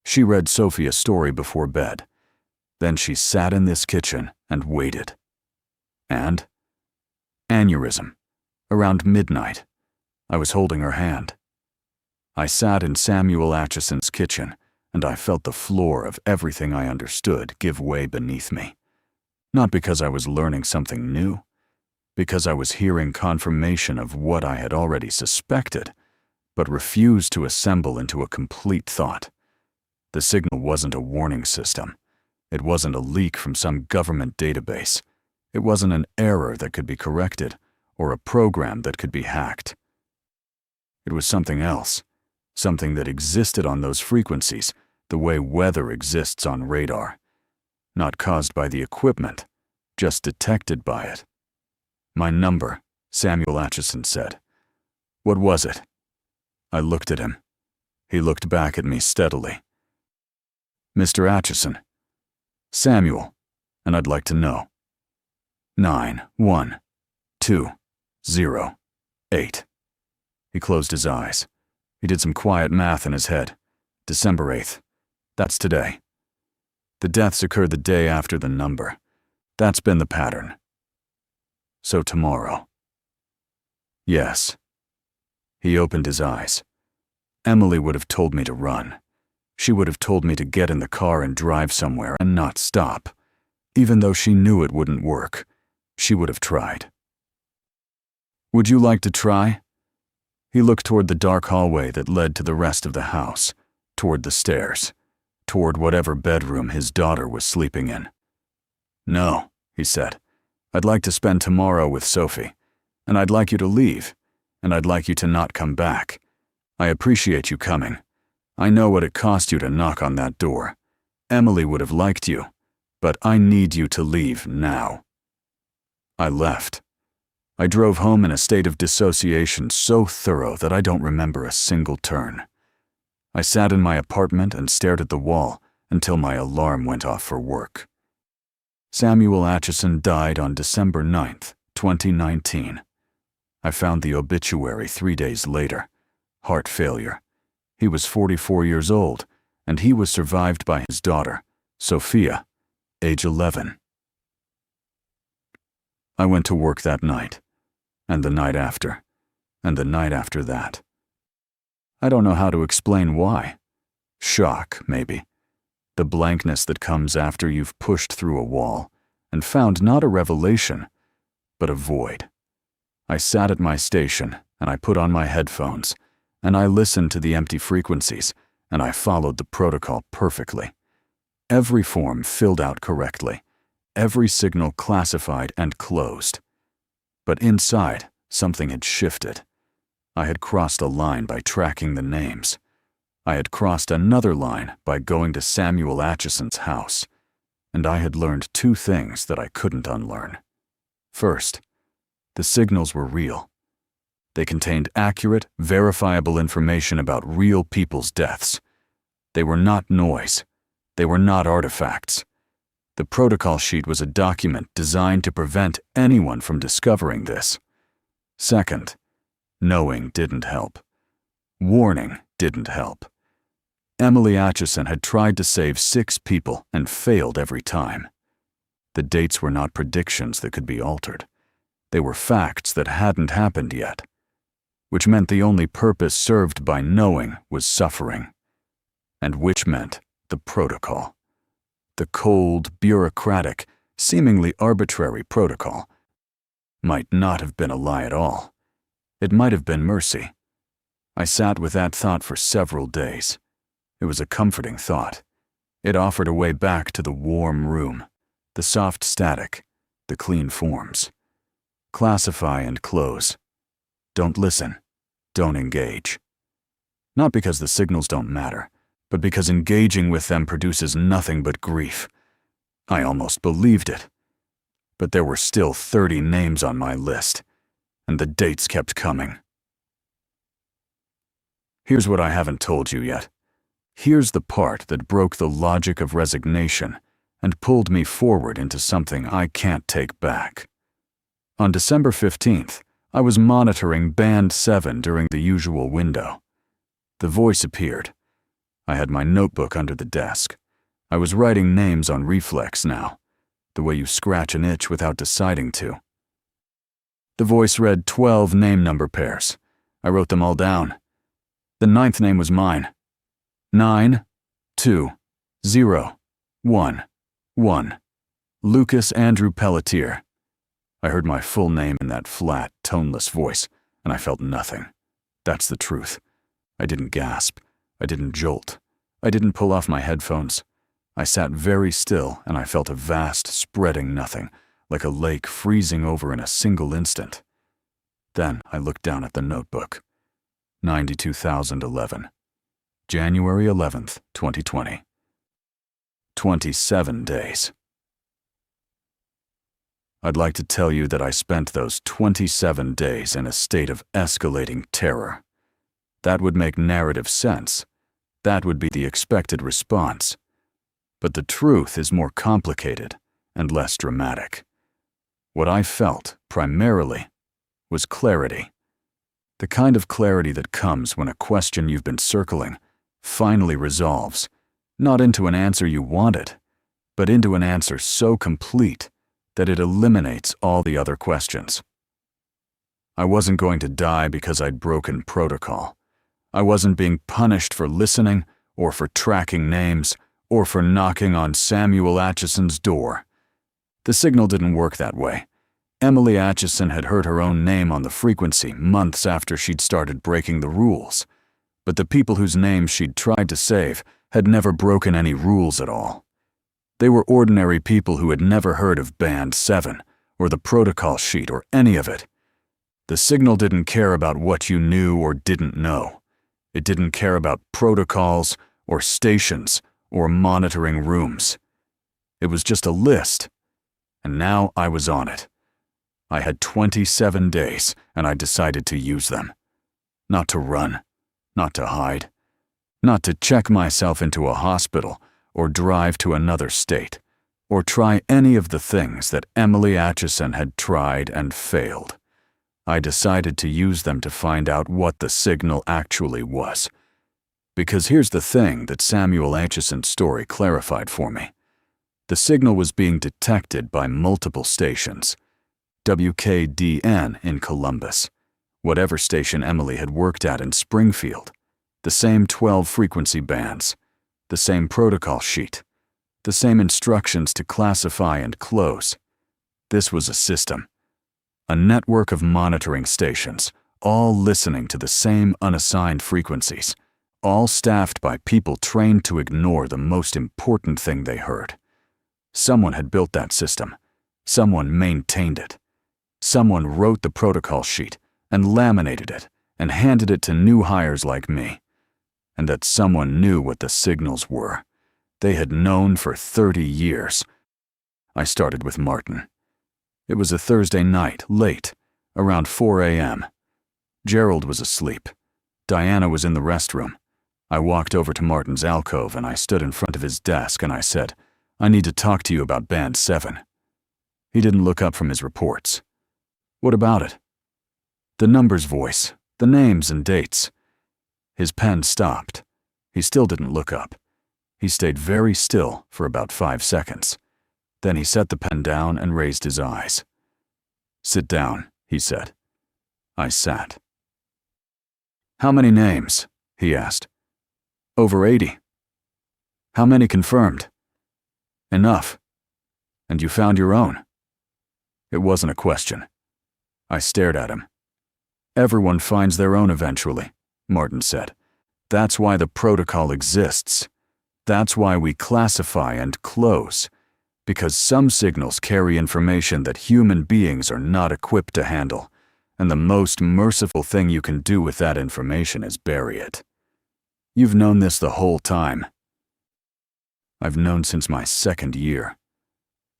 S1: She read Sophie a story before bed. Then she sat in this kitchen and waited. And? Aneurysm. Around midnight. I was holding her hand. I sat in Samuel Acheson's kitchen, and I felt the floor of everything I understood give way beneath me. Not because I was learning something new, because I was hearing confirmation of what I had already suspected, but refused to assemble into a complete thought. The signal wasn't a warning system. It wasn't a leak from some government database. It wasn't an error that could be corrected, or a program that could be hacked. It was something else, something that existed on those frequencies, the way weather exists on radar. Not caused by the equipment, just detected by it. "My number," Samuel Acheson said. "What was it?" I looked at him. He looked back at me steadily. "Mr. Acheson." "Samuel, and I'd like to know." 91208. He closed his eyes. He did some quiet math in his head. December 8th. That's today. The deaths occurred the day after the number. That's been the pattern. So tomorrow. Yes. He opened his eyes. Emily would have told me to run. She would have told me to get in the car and drive somewhere and not stop. Even though she knew it wouldn't work, she would have tried. "Would you like to try?" He looked toward the dark hallway that led to the rest of the house, toward the stairs. toward whatever bedroom his daughter was sleeping in. "No," he said. "I'd like to spend tomorrow with Sophie, and I'd like you to leave, and I'd like you to not come back. I appreciate you coming. I know what it cost you to knock on that door. Emily would have liked you, but I need you to leave now." I left. I drove home in a state of dissociation so thorough that I don't remember a single turn. I sat in my apartment and stared at the wall until my alarm went off for work. Samuel Acheson died on December 9th, 2019. I found the obituary 3 days later. Heart failure. He was 44 years old, and he was survived by his daughter, Sophia, age 11. I went to work that night, and the night after, and the night after that. I don't know how to explain why. Shock, maybe. The blankness that comes after you've pushed through a wall and found not a revelation, but a void. I sat at my station, and I put on my headphones, and I listened to the empty frequencies, and I followed the protocol perfectly. Every form filled out correctly, every signal classified and closed. But inside, something had shifted. I had crossed a line by tracking the names. I had crossed another line by going to Samuel Acheson's house, and I had learned 2 things that I couldn't unlearn. First, the signals were real. They contained accurate, verifiable information about real people's deaths. They were not noise. They were not artifacts. The protocol sheet was a document designed to prevent anyone from discovering this. Second, knowing didn't help. Warning didn't help. Emily Acheson had tried to save 6 people and failed every time. The dates were not predictions that could be altered. They were facts that hadn't happened yet, which meant the only purpose served by knowing was suffering, and which meant the protocol. The cold, bureaucratic, seemingly arbitrary protocol might not have been a lie at all. It might have been mercy. I sat with that thought for several days. It was a comforting thought. It offered a way back to the warm room, the soft static, the clean forms. Classify and close. Don't listen. Don't engage. Not because the signals don't matter, but because engaging with them produces nothing but grief. I almost believed it. But there were still 30 names on my list, and the dates kept coming. Here's what I haven't told you yet. Here's the part that broke the logic of resignation and pulled me forward into something I can't take back. On December 15th, I was monitoring Band 7 during the usual window. The voice appeared. I had my notebook under the desk. I was writing names on reflex now, the way you scratch an itch without deciding to. The voice read 12 name number pairs. I wrote them all down. The 9th name was mine. 9, 2, 0, 1, 1. Lucas Andrew Pelletier. I heard my full name in that flat, toneless voice, and I felt nothing. That's the truth. I didn't gasp. I didn't jolt. I didn't pull off my headphones. I sat very still, and I felt a vast, spreading nothing, like a lake freezing over in a single instant. Then I looked down at the notebook. 92,011. January 11th, 2020. 27 days. I'd like to tell you that I spent those 27 days in a state of escalating terror. That would make narrative sense. That would be the expected response. But the truth is more complicated and less dramatic. What I felt, primarily, was clarity. The kind of clarity that comes when a question you've been circling finally resolves, not into an answer you wanted, but into an answer so complete that it eliminates all the other questions. I wasn't going to die because I'd broken protocol. I wasn't being punished for listening, or for tracking names, or for knocking on Samuel Acheson's door. The signal didn't work that way. Emily Acheson had heard her own name on the frequency months after she'd started breaking the rules. But the people whose names she'd tried to save had never broken any rules at all. They were ordinary people who had never heard of Band 7 or the protocol sheet or any of it. The signal didn't care about what you knew or didn't know. It didn't care about protocols or stations or monitoring rooms. It was just a list, and now I was on it. I had 27 days, and I decided to use them. Not to run, not to hide, not to check myself into a hospital or drive to another state, or try any of the things that Emily Acheson had tried and failed. I decided to use them to find out what the signal actually was. Because here's the thing that Samuel Acheson's story clarified for me. The signal was being detected by multiple stations. WKDN in Columbus, whatever station Emily had worked at in Springfield, the same 12 frequency bands, the same protocol sheet, the same instructions to classify and close. This was a system, a network of monitoring stations, all listening to the same unassigned frequencies, all staffed by people trained to ignore the most important thing they heard. Someone had built that system. Someone maintained it. Someone wrote the protocol sheet and laminated it and handed it to new hires like me. And that someone knew what the signals were. They had known for 30 years. I started with Martin. It was a Thursday night, late, around 4 a.m. Gerald was asleep. Diana was in the restroom. I walked over to Martin's alcove and I stood in front of his desk and I said, "I need to talk to you about Band 7. He didn't look up from his reports. "What about it?" The numbers voice, the names and dates. His pen stopped. He still didn't look up. He stayed very still for about 5 seconds. Then he set the pen down and raised his eyes. "Sit down," he said. I sat. "How many names?" he asked. "Over 80. "How many confirmed?" "Enough. And you found your own?" It wasn't a question. I stared at him. "Everyone finds their own eventually," Martin said. "That's why the protocol exists. That's why we classify and close. Because some signals carry information that human beings are not equipped to handle, and the most merciful thing you can do with that information is bury it. You've known this the whole time." "I've known since my 2nd year.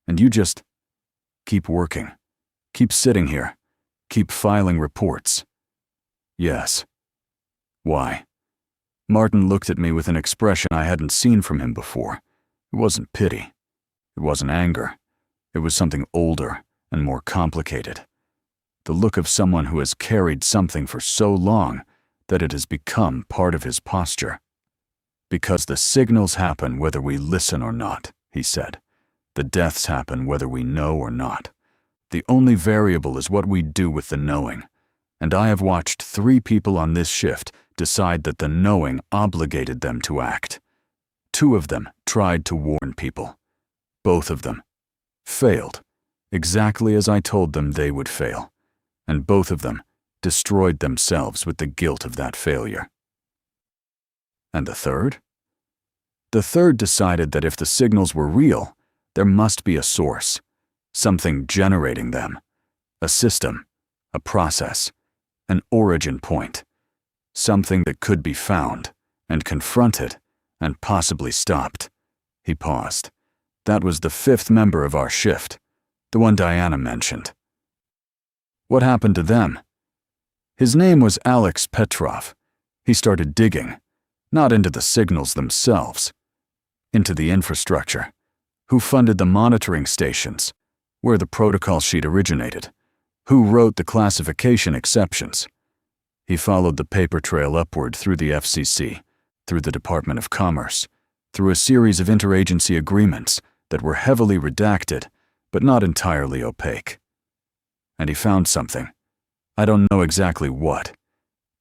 S1: And you just keep working. Keep sitting here. Keep filing reports." "Yes." "Why?" Martin looked at me with an expression I hadn't seen from him before. It wasn't pity. It wasn't anger. It was something older and more complicated. The look of someone who has carried something for so long that it has become part of his posture. "Because the signals happen whether we listen or not," he said. "The deaths happen whether we know or not. The only variable is what we do with the knowing. And I have watched 3 people on this shift decide that the knowing obligated them to act. 2 of them tried to warn people. Both of them failed, exactly as I told them they would fail. And both of them destroyed themselves with the guilt of that failure." "And the third?" "The third decided that if the signals were real, there must be a source, something generating them, a system, a process, an origin point, something that could be found and confronted and possibly stopped." He paused. "That was the 5th member of our shift, the one Diana mentioned." "What happened to them?" "His name was Alex Petrov. He started digging, not into the signals themselves, into the infrastructure, who funded the monitoring stations, where the protocol sheet originated, who wrote the classification exceptions. He followed the paper trail upward through the FCC, through the Department of Commerce, through a series of interagency agreements that were heavily redacted, but not entirely opaque. And he found something. I don't know exactly what.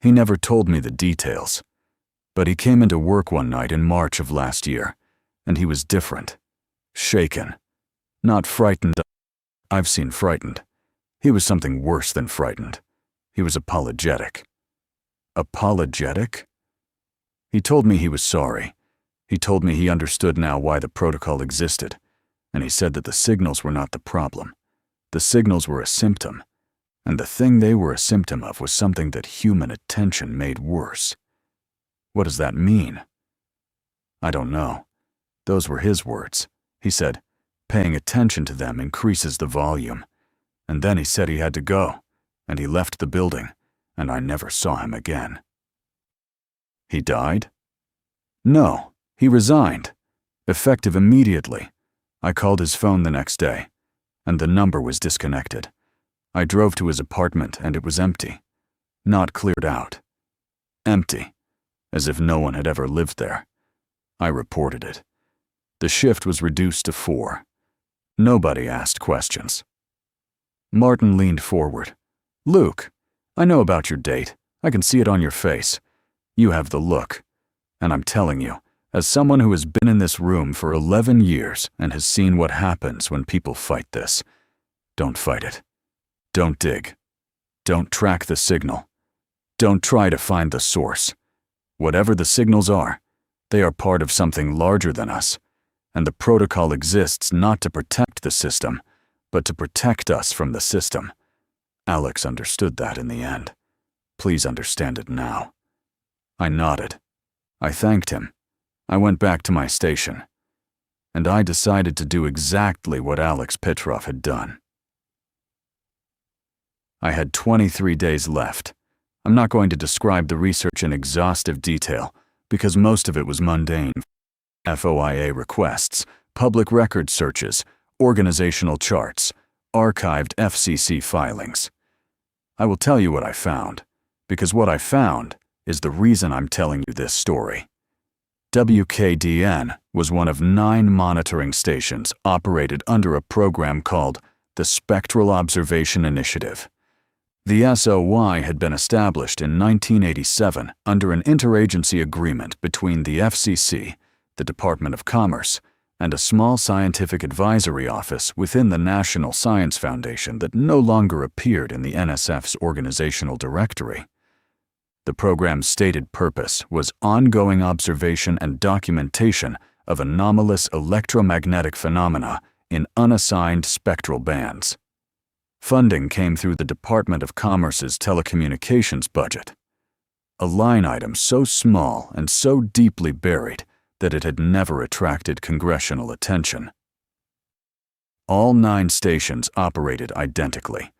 S1: He never told me the details. But he came into work one night in March of last year, and he was different. Shaken. Not frightened. I've seen frightened. He was something worse than frightened. He was apologetic. Apologetic? He told me he was sorry. He told me he understood now why the protocol existed, and he said that the signals were not the problem. The signals were a symptom, and the thing they were a symptom of was something that human attention made worse. What does that mean? I don't know. Those were his words. He said, paying attention to them increases the volume. And then he said he had to go, and he left the building, and I never saw him again. He died? No, he resigned. Effective immediately. I called his phone the next day, and the number was disconnected. I drove to his apartment, and it was empty. Not cleared out. Empty, as if no one had ever lived there. I reported it. The shift was reduced to 4. Nobody asked questions. Martin leaned forward. Luke, I know about your date. I can see it on your face. You have the look. And I'm telling you, as someone who has been in this room for 11 years and has seen what happens when people fight this, don't fight it. Don't dig. Don't track the signal. Don't try to find the source. Whatever the signals are, they are part of something larger than us, and the protocol exists not to protect the system, but to protect us from the system. Alex understood that in the end. Please understand it now. I nodded. I thanked him. I went back to my station, and I decided to do exactly what Alex Petrov had done. I had 23 days left. I'm not going to describe the research in exhaustive detail, because most of it was mundane. FOIA requests, public record searches, organizational charts, archived FCC filings. I will tell you what I found, because what I found is the reason I'm telling you this story. WKDN was one of 9 monitoring stations operated under a program called the Spectral Observation Initiative. The SOI had been established in 1987 under an interagency agreement between the FCC, the Department of Commerce, and a small scientific advisory office within the National Science Foundation that no longer appeared in the NSF's organizational directory. The program's stated purpose was ongoing observation and documentation of anomalous electromagnetic phenomena in unassigned spectral bands. Funding came through the Department of Commerce's telecommunications budget, a line item so small and so deeply buried that it had never attracted congressional attention. All 9 stations operated identically.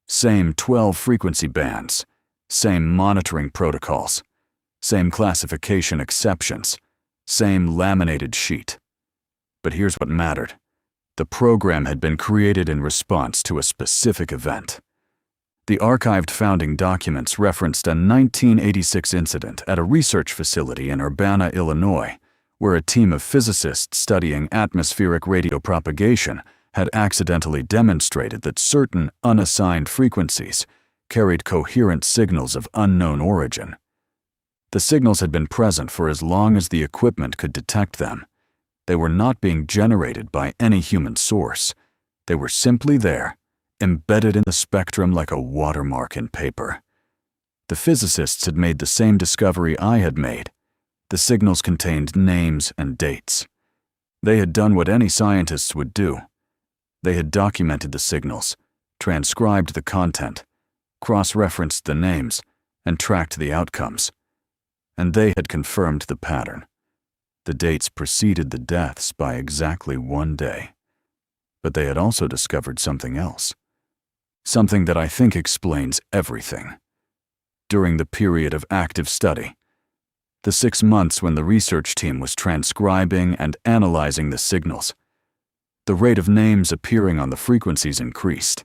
S1: Same 12 frequency bands, same monitoring protocols, same classification exceptions, same laminated sheet. But here's what mattered. The program had been created in response to a specific event. The archived founding documents referenced a 1986 incident at a research facility in Urbana, Illinois, where a team of physicists studying atmospheric radio propagation had accidentally demonstrated that certain unassigned frequencies carried coherent signals of unknown origin. The signals had been present for as long as the equipment could detect them. They were not being generated by any human source. They were simply there, embedded in the spectrum like a watermark in paper. The physicists had made the same discovery I had made. The signals contained names and dates. They had done what any scientists would do. They had documented the signals, transcribed the content, cross-referenced the names, and tracked the outcomes. And they had confirmed the pattern. The dates preceded the deaths by exactly 1 day. But they had also discovered something else. Something that I think explains everything. During the period of active study, the 6 months when the research team was transcribing and analyzing the signals, the rate of names appearing on the frequencies increased,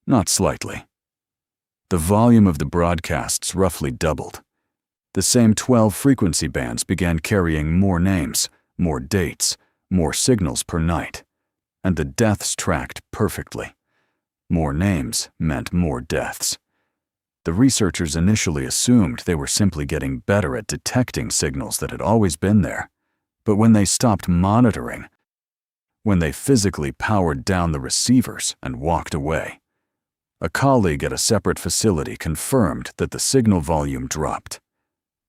S1: not slightly. The volume of the broadcasts roughly doubled. The same 12 frequency bands began carrying more names, more dates, more signals per night, and the deaths tracked perfectly. More names meant more deaths. The researchers initially assumed they were simply getting better at detecting signals that had always been there, but when they stopped monitoring, when they physically powered down the receivers and walked away, a colleague at a separate facility confirmed that the signal volume dropped.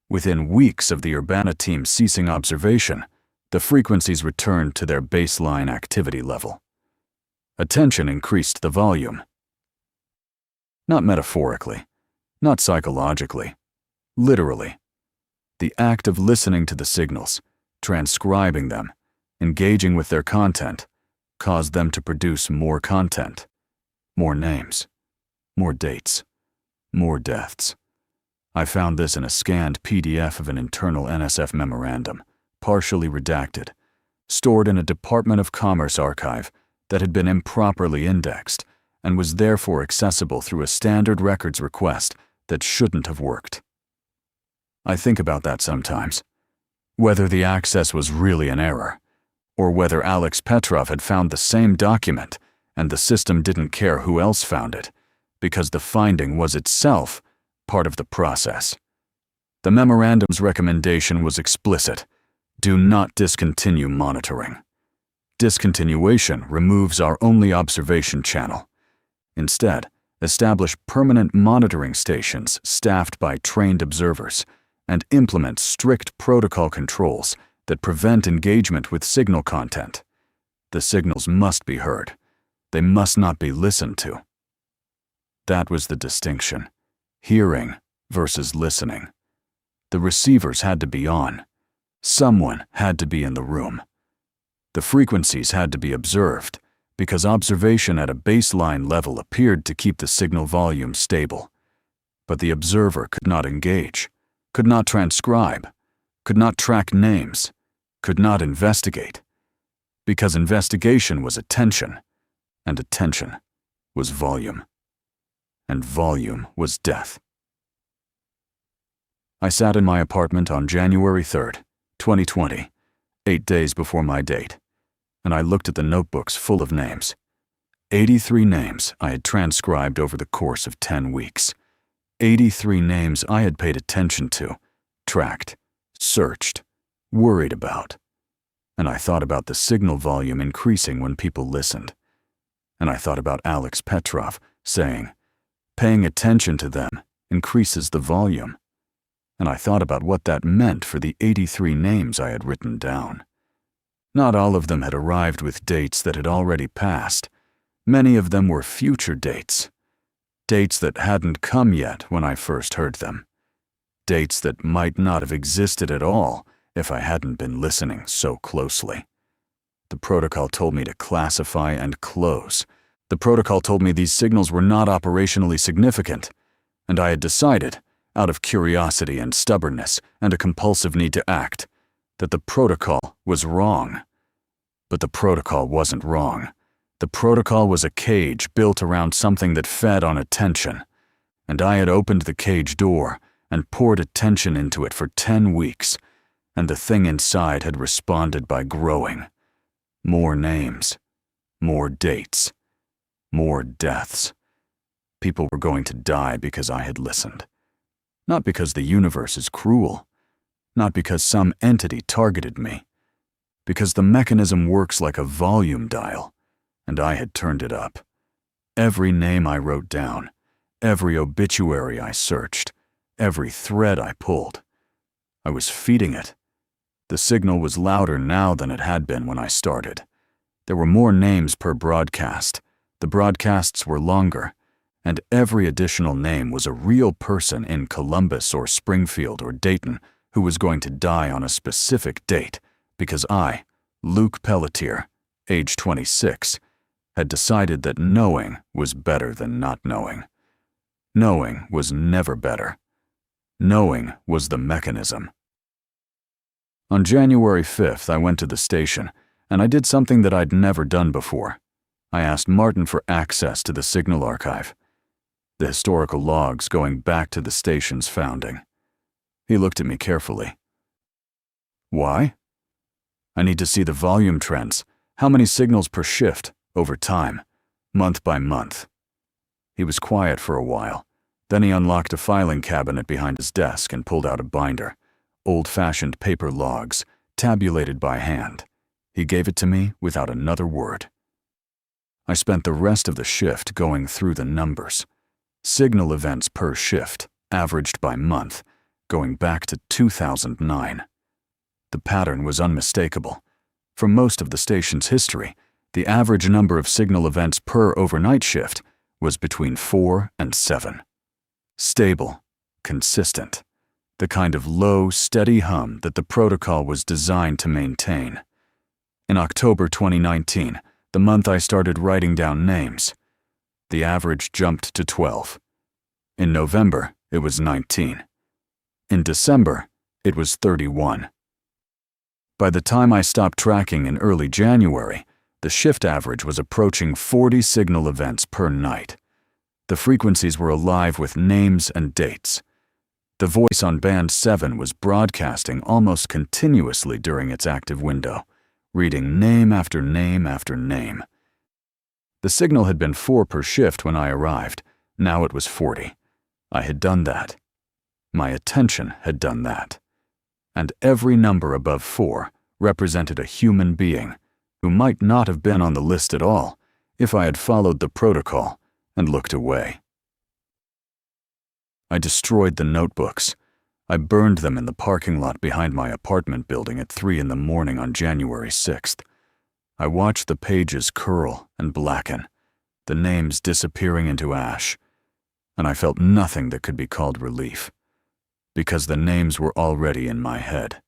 S1: Within weeks of the Urbana team ceasing observation, The frequencies returned to their baseline activity level. Attention increased the volume. Not metaphorically, not psychologically, literally. The act of listening to the signals, transcribing them, engaging with their content, caused them to produce more content, more names, more dates, more deaths. I found this in a scanned PDF of an internal NSF memorandum, partially redacted, stored in a Department of Commerce archive that had been improperly indexed and was therefore accessible through a standard records request that shouldn't have worked. I think about that sometimes, whether the access was really an error, or whether Alex Petrov had found the same document and the system didn't care who else found it, because the finding was itself part of the process. The memorandum's recommendation was explicit: do not discontinue monitoring. Discontinuation removes our only observation channel. Instead, establish permanent monitoring stations staffed by trained observers and implement strict protocol controls that prevent engagement with signal content. The signals must be heard. They must not be listened to. That was the distinction: hearing versus listening. The receivers had to be on. Someone had to be in the room. The frequencies had to be observed, because observation at a baseline level appeared to keep the signal volume stable. But the observer could not engage, could not transcribe, could not track names, could not investigate, because investigation was attention, and attention was volume, and volume was death. I sat in my apartment on January 3rd, 2020, 8 days before my date, and I looked at the notebooks full of names. 83 names I had transcribed over the course of 10 weeks. 83 names I had paid attention to, tracked, searched, worried about. And I thought about the signal volume increasing when people listened. And I thought about Alex Petrov saying, paying attention to them increases the volume. And I thought about what that meant for the 83 names I had written down. Not all of them had arrived with dates that had already passed. Many of them were future dates. Dates that hadn't come yet when I first heard them. Dates that might not have existed at all if I hadn't been listening so closely. The protocol told me to classify and close. The protocol told me these signals were not operationally significant, and I had decided, out of curiosity and stubbornness and a compulsive need to act, that the protocol was wrong. But the protocol wasn't wrong. The protocol was a cage built around something that fed on attention, and I had opened the cage door and poured attention into it for 10 weeks, and the thing inside had responded by growing. More names, more dates, more deaths. People were going to die because I had listened. Not because the universe is cruel, not because some entity targeted me, because the mechanism works like a volume dial, and I had turned it up. Every name I wrote down, every obituary I searched, every thread I pulled, I was feeding it. The signal was louder now than it had been when I started. There were more names per broadcast. The broadcasts were longer, and every additional name was a real person in Columbus or Springfield or Dayton who was going to die on a specific date because I, Luke Pelletier, age 26, had decided that knowing was better than not knowing. Knowing was never better. Knowing was the mechanism. On January 5th, I went to the station, and I did something that I'd never done before. I asked Martin for access to the signal archive, the historical logs going back to the station's founding. He looked at me carefully. Why? I need to see the volume trends, how many signals per shift, over time, month by month. He was quiet for a while. Then he unlocked a filing cabinet behind his desk and pulled out a binder, old-fashioned paper logs, tabulated by hand. He gave it to me without another word. I spent the rest of the shift going through the numbers. Signal events per shift, averaged by month, going back to 2009. The pattern was unmistakable. For most of the station's history, the average number of signal events per overnight shift was between 4 and 7. Stable, consistent, the kind of low, steady hum that the protocol was designed to maintain. In October 2019, the month I started writing down names, the average jumped to 12. In November, it was 19. In December, it was 31. By the time I stopped tracking in early January, the shift average was approaching 40 signal events per night. The frequencies were alive with names and dates. The voice on Band 7 was broadcasting almost continuously during its active window, reading name after name after name. The signal had been 4 per shift when I arrived. Now it was 40. I had done that. My attention had done that. And every number above 4 represented a human being who might not have been on the list at all if I had followed the protocol and looked away. I destroyed the notebooks. I burned them in the parking lot behind my apartment building at 3 in the morning on January 6th. I watched the pages curl and blacken, the names disappearing into ash, and I felt nothing that could be called relief, because the names were already in my head.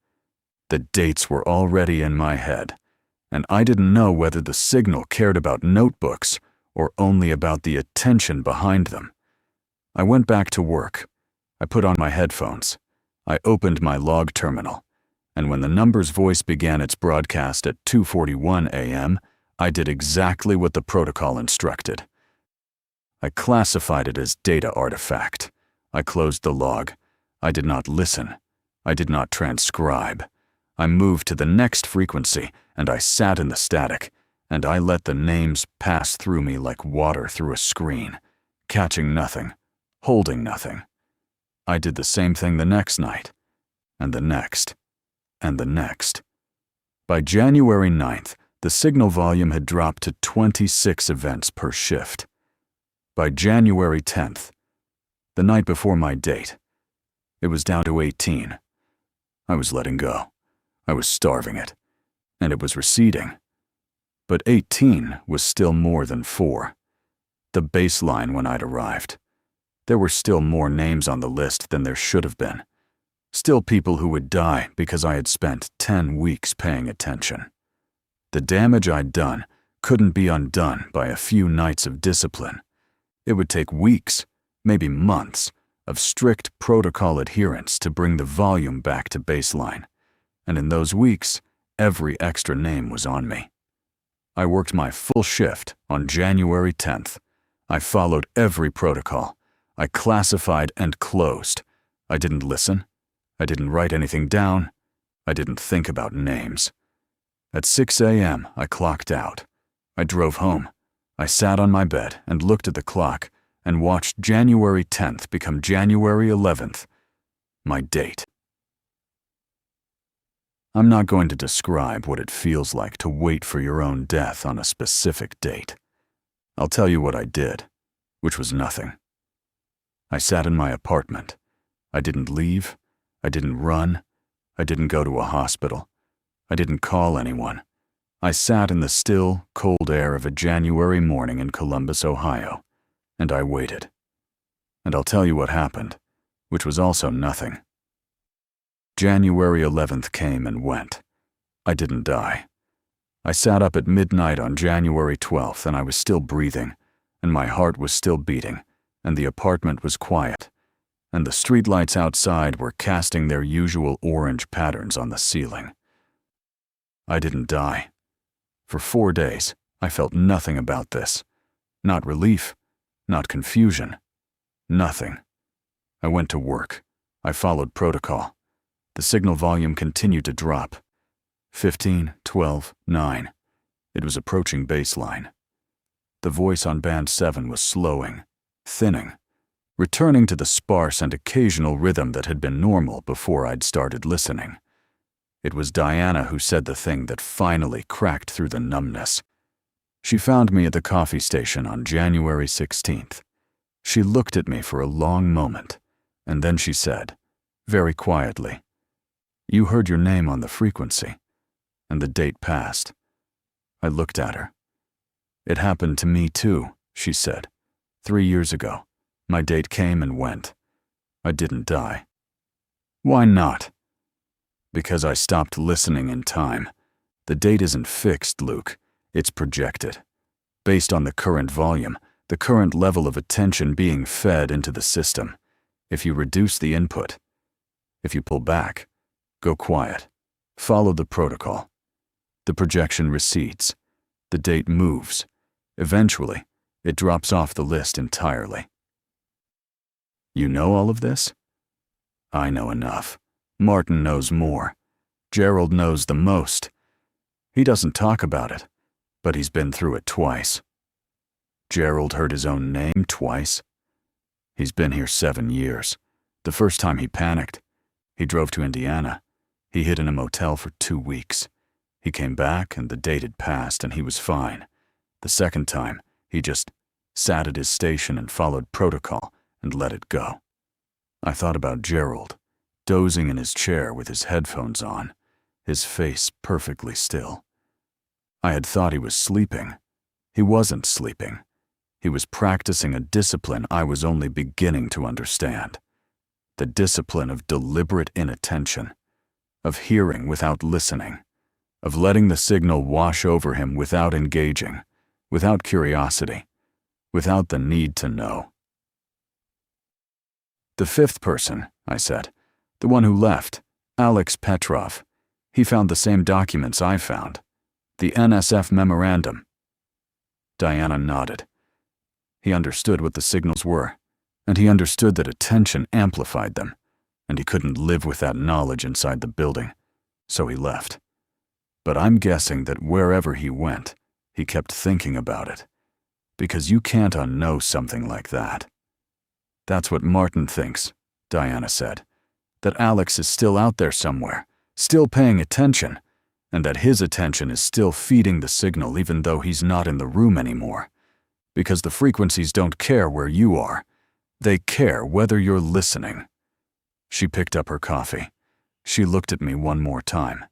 S1: The dates were already in my head, and I didn't know whether the signal cared about notebooks or only about the attention behind them. I went back to work. I put on my headphones. I opened my log terminal, and when the number's voice began its broadcast at 2:41 a.m., I did exactly what the protocol instructed. I classified it as data artifact. I closed the log. I did not listen. I did not transcribe. I moved to the next frequency, and I sat in the static, and I let the names pass through me like water through a screen, catching nothing, holding nothing. I did the same thing the next night, and the next, and the next. By January 9th, the signal volume had dropped to 26 events per shift. By January 10th, the night before my date, it was down to 18. I was letting go. I was starving it, and it was receding. But 18 was still more than 4. The baseline when I'd arrived. There were still more names on the list than there should have been. Still people who would die because I had spent 10 weeks paying attention. The damage I'd done couldn't be undone by a few nights of discipline. It would take weeks, maybe months, of strict protocol adherence to bring the volume back to baseline. And in those weeks, every extra name was on me. I worked my full shift on January 10th. I followed every protocol. I classified and closed. I didn't listen. I didn't write anything down. I didn't think about names. At 6 a.m., I clocked out. I drove home. I sat on my bed and looked at the clock and watched January 10th become January 11th, my date. I'm not going to describe what it feels like to wait for your own death on a specific date. I'll tell you what I did, which was nothing. I sat in my apartment. I didn't leave. I didn't run. I didn't go to a hospital. I didn't call anyone. I sat in the still, cold air of a January morning in Columbus, Ohio, and I waited. And I'll tell you what happened, which was also nothing. January 11th came and went. I didn't die. I sat up at midnight on January 12th and I was still breathing, and my heart was still beating, and the apartment was quiet, and the streetlights outside were casting their usual orange patterns on the ceiling. I didn't die. For 4 days, I felt nothing about this. Not relief, not confusion, nothing. I went to work. I followed protocol. The signal volume continued to drop. 15, 12, 9. It was approaching baseline. The voice on Band 7 was slowing, thinning, returning to the sparse and occasional rhythm that had been normal before I'd started listening. It was Diana who said the thing that finally cracked through the numbness. She found me at the coffee station on January 16th. She looked at me for a long moment, and then she said, very quietly, You heard your name on the frequency, and the date passed. I looked at her. It happened to me too, she said. 3 years ago. My date came and went. I didn't die. Why not? Because I stopped listening in time. The date isn't fixed, Luke. It's projected. Based on the current volume, the current level of attention being fed into the system. If you reduce the input, if you pull back, go quiet, follow the protocol, the projection recedes, the date moves. Eventually, it drops off the list entirely. You know all of this? I know enough. Martin knows more. Gerald knows the most. He doesn't talk about it, but he's been through it twice. Gerald heard his own name twice. He's been here 7 years. The first time he panicked. He drove to Indiana. He hid in a motel for 2 weeks. He came back and the date had passed and he was fine. The second time, he just sat at his station and followed protocol and let it go. I thought about Gerald, dozing in his chair with his headphones on, his face perfectly still. I had thought he was sleeping. He wasn't sleeping. He was practicing a discipline I was only beginning to understand. The discipline of deliberate inattention, of hearing without listening, of letting the signal wash over him without engaging, without curiosity, without the need to know. The fifth person, I said, the one who left, Alex Petrov, he found the same documents I found, the NSF memorandum. Diana nodded. He understood what the signals were, and he understood that attention amplified them, and he couldn't live with that knowledge inside the building, so he left. But I'm guessing that wherever he went, he kept thinking about it, because you can't unknow something like that. That's what Martin thinks, Diana said, that Alex is still out there somewhere, still paying attention, and that his attention is still feeding the signal even though he's not in the room anymore. Because the frequencies don't care where you are. They care whether you're listening. She picked up her coffee. She looked at me one more time.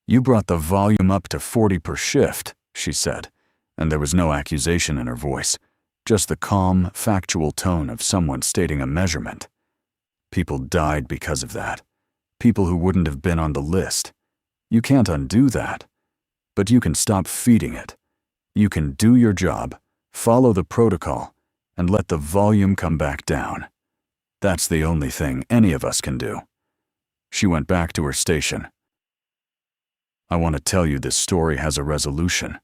S1: You brought the volume up to 40 per shift, she said, and there was no accusation in her voice, just the calm, factual tone of someone stating a measurement. People died because of that. People who wouldn't have been on the list. You can't undo that. But you can stop feeding it. You can do your job, follow the protocol, and let the volume come back down. That's the only thing any of us can do. She went back to her station. I want to tell you this story has a resolution,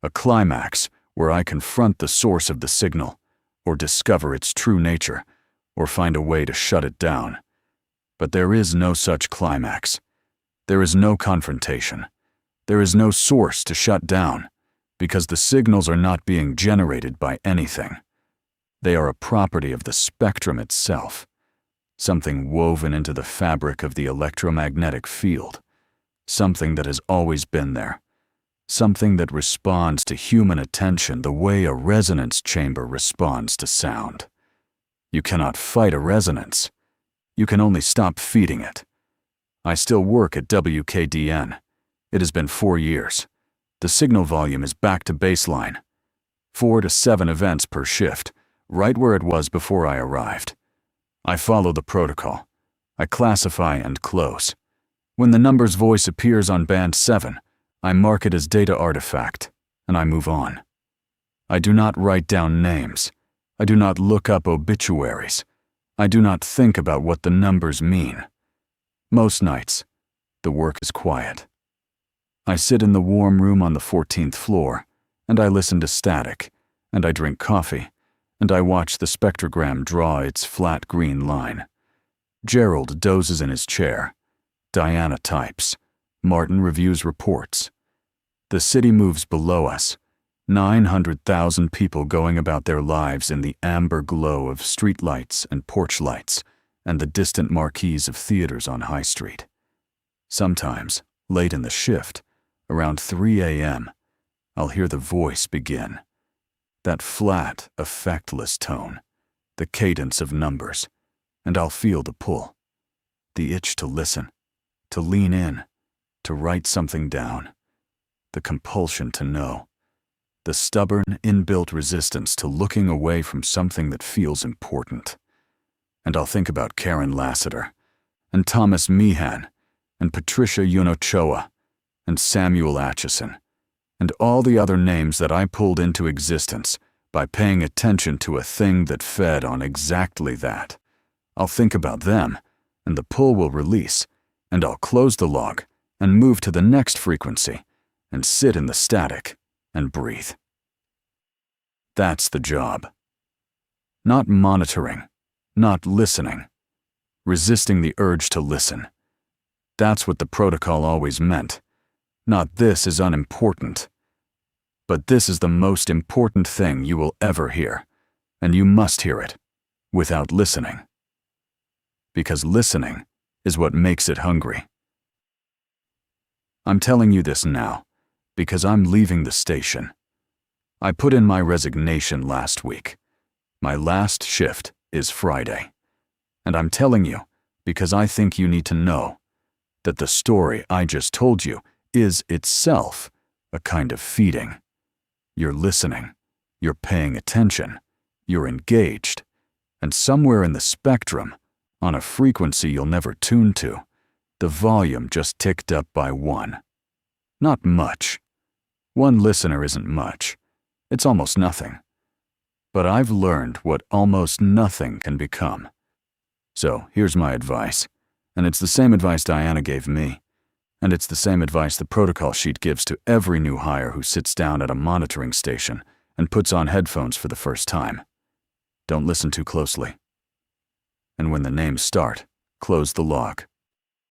S1: a climax where I confront the source of the signal, or discover its true nature, or find a way to shut it down. But there is no such climax. There is no confrontation. There is no source to shut down, because the signals are not being generated by anything. They are a property of the spectrum itself, something woven into the fabric of the electromagnetic field, something that has always been there, something that responds to human attention the way a resonance chamber responds to sound. You cannot fight a resonance. You can only stop feeding it. I still work at WKDN. It has been 4 years. The signal volume is back to baseline. 4 to 7 events per shift, right where it was before I arrived. I follow the protocol. I classify and close. When the number's voice appears on band 7, I mark it as data artifact, and I move on. I do not write down names. I do not look up obituaries. I do not think about what the numbers mean. Most nights, the work is quiet. I sit in the warm room on the 14th floor, and I listen to static, and I drink coffee, and I watch the spectrogram draw its flat green line. Gerald dozes in his chair. Diana types. Martin reviews reports. The city moves below us. 900,000 people going about their lives in the amber glow of streetlights and porch lights and the distant marquees of theaters on High Street. Sometimes, late in the shift, around 3 a.m., I'll hear the voice begin. That flat, effectless tone, the cadence of numbers, and I'll feel the pull, the itch to listen, to lean in, to write something down, the compulsion to know, the stubborn, inbuilt resistance to looking away from something that feels important. And I'll think about Karen Lassiter, and Thomas Meehan, and Patricia Yunochoa, and Samuel Acheson, and all the other names that I pulled into existence by paying attention to a thing that fed on exactly that. I'll think about them, and the pull will release, and I'll close the log and move to the next frequency, and sit in the static and breathe. That's the job. Not monitoring, not listening, resisting the urge to listen. That's what the protocol always meant. Not this is unimportant, but this is the most important thing you will ever hear, and you must hear it without listening. Because listening is what makes it hungry. I'm telling you this now because I'm leaving the station. I put in my resignation last week. My last shift is Friday. And I'm telling you because I think you need to know that the story I just told you is itself a kind of feeding. You're listening, you're paying attention, you're engaged, and somewhere in the spectrum, on a frequency you'll never tune to, the volume just ticked up by 1. Not much. 1 listener isn't much. It's almost nothing. But I've learned what almost nothing can become. So here's my advice, and it's the same advice Diana gave me, and it's the same advice the protocol sheet gives to every new hire who sits down at a monitoring station and puts on headphones for the first time. Don't listen too closely. And when the names start, close the log.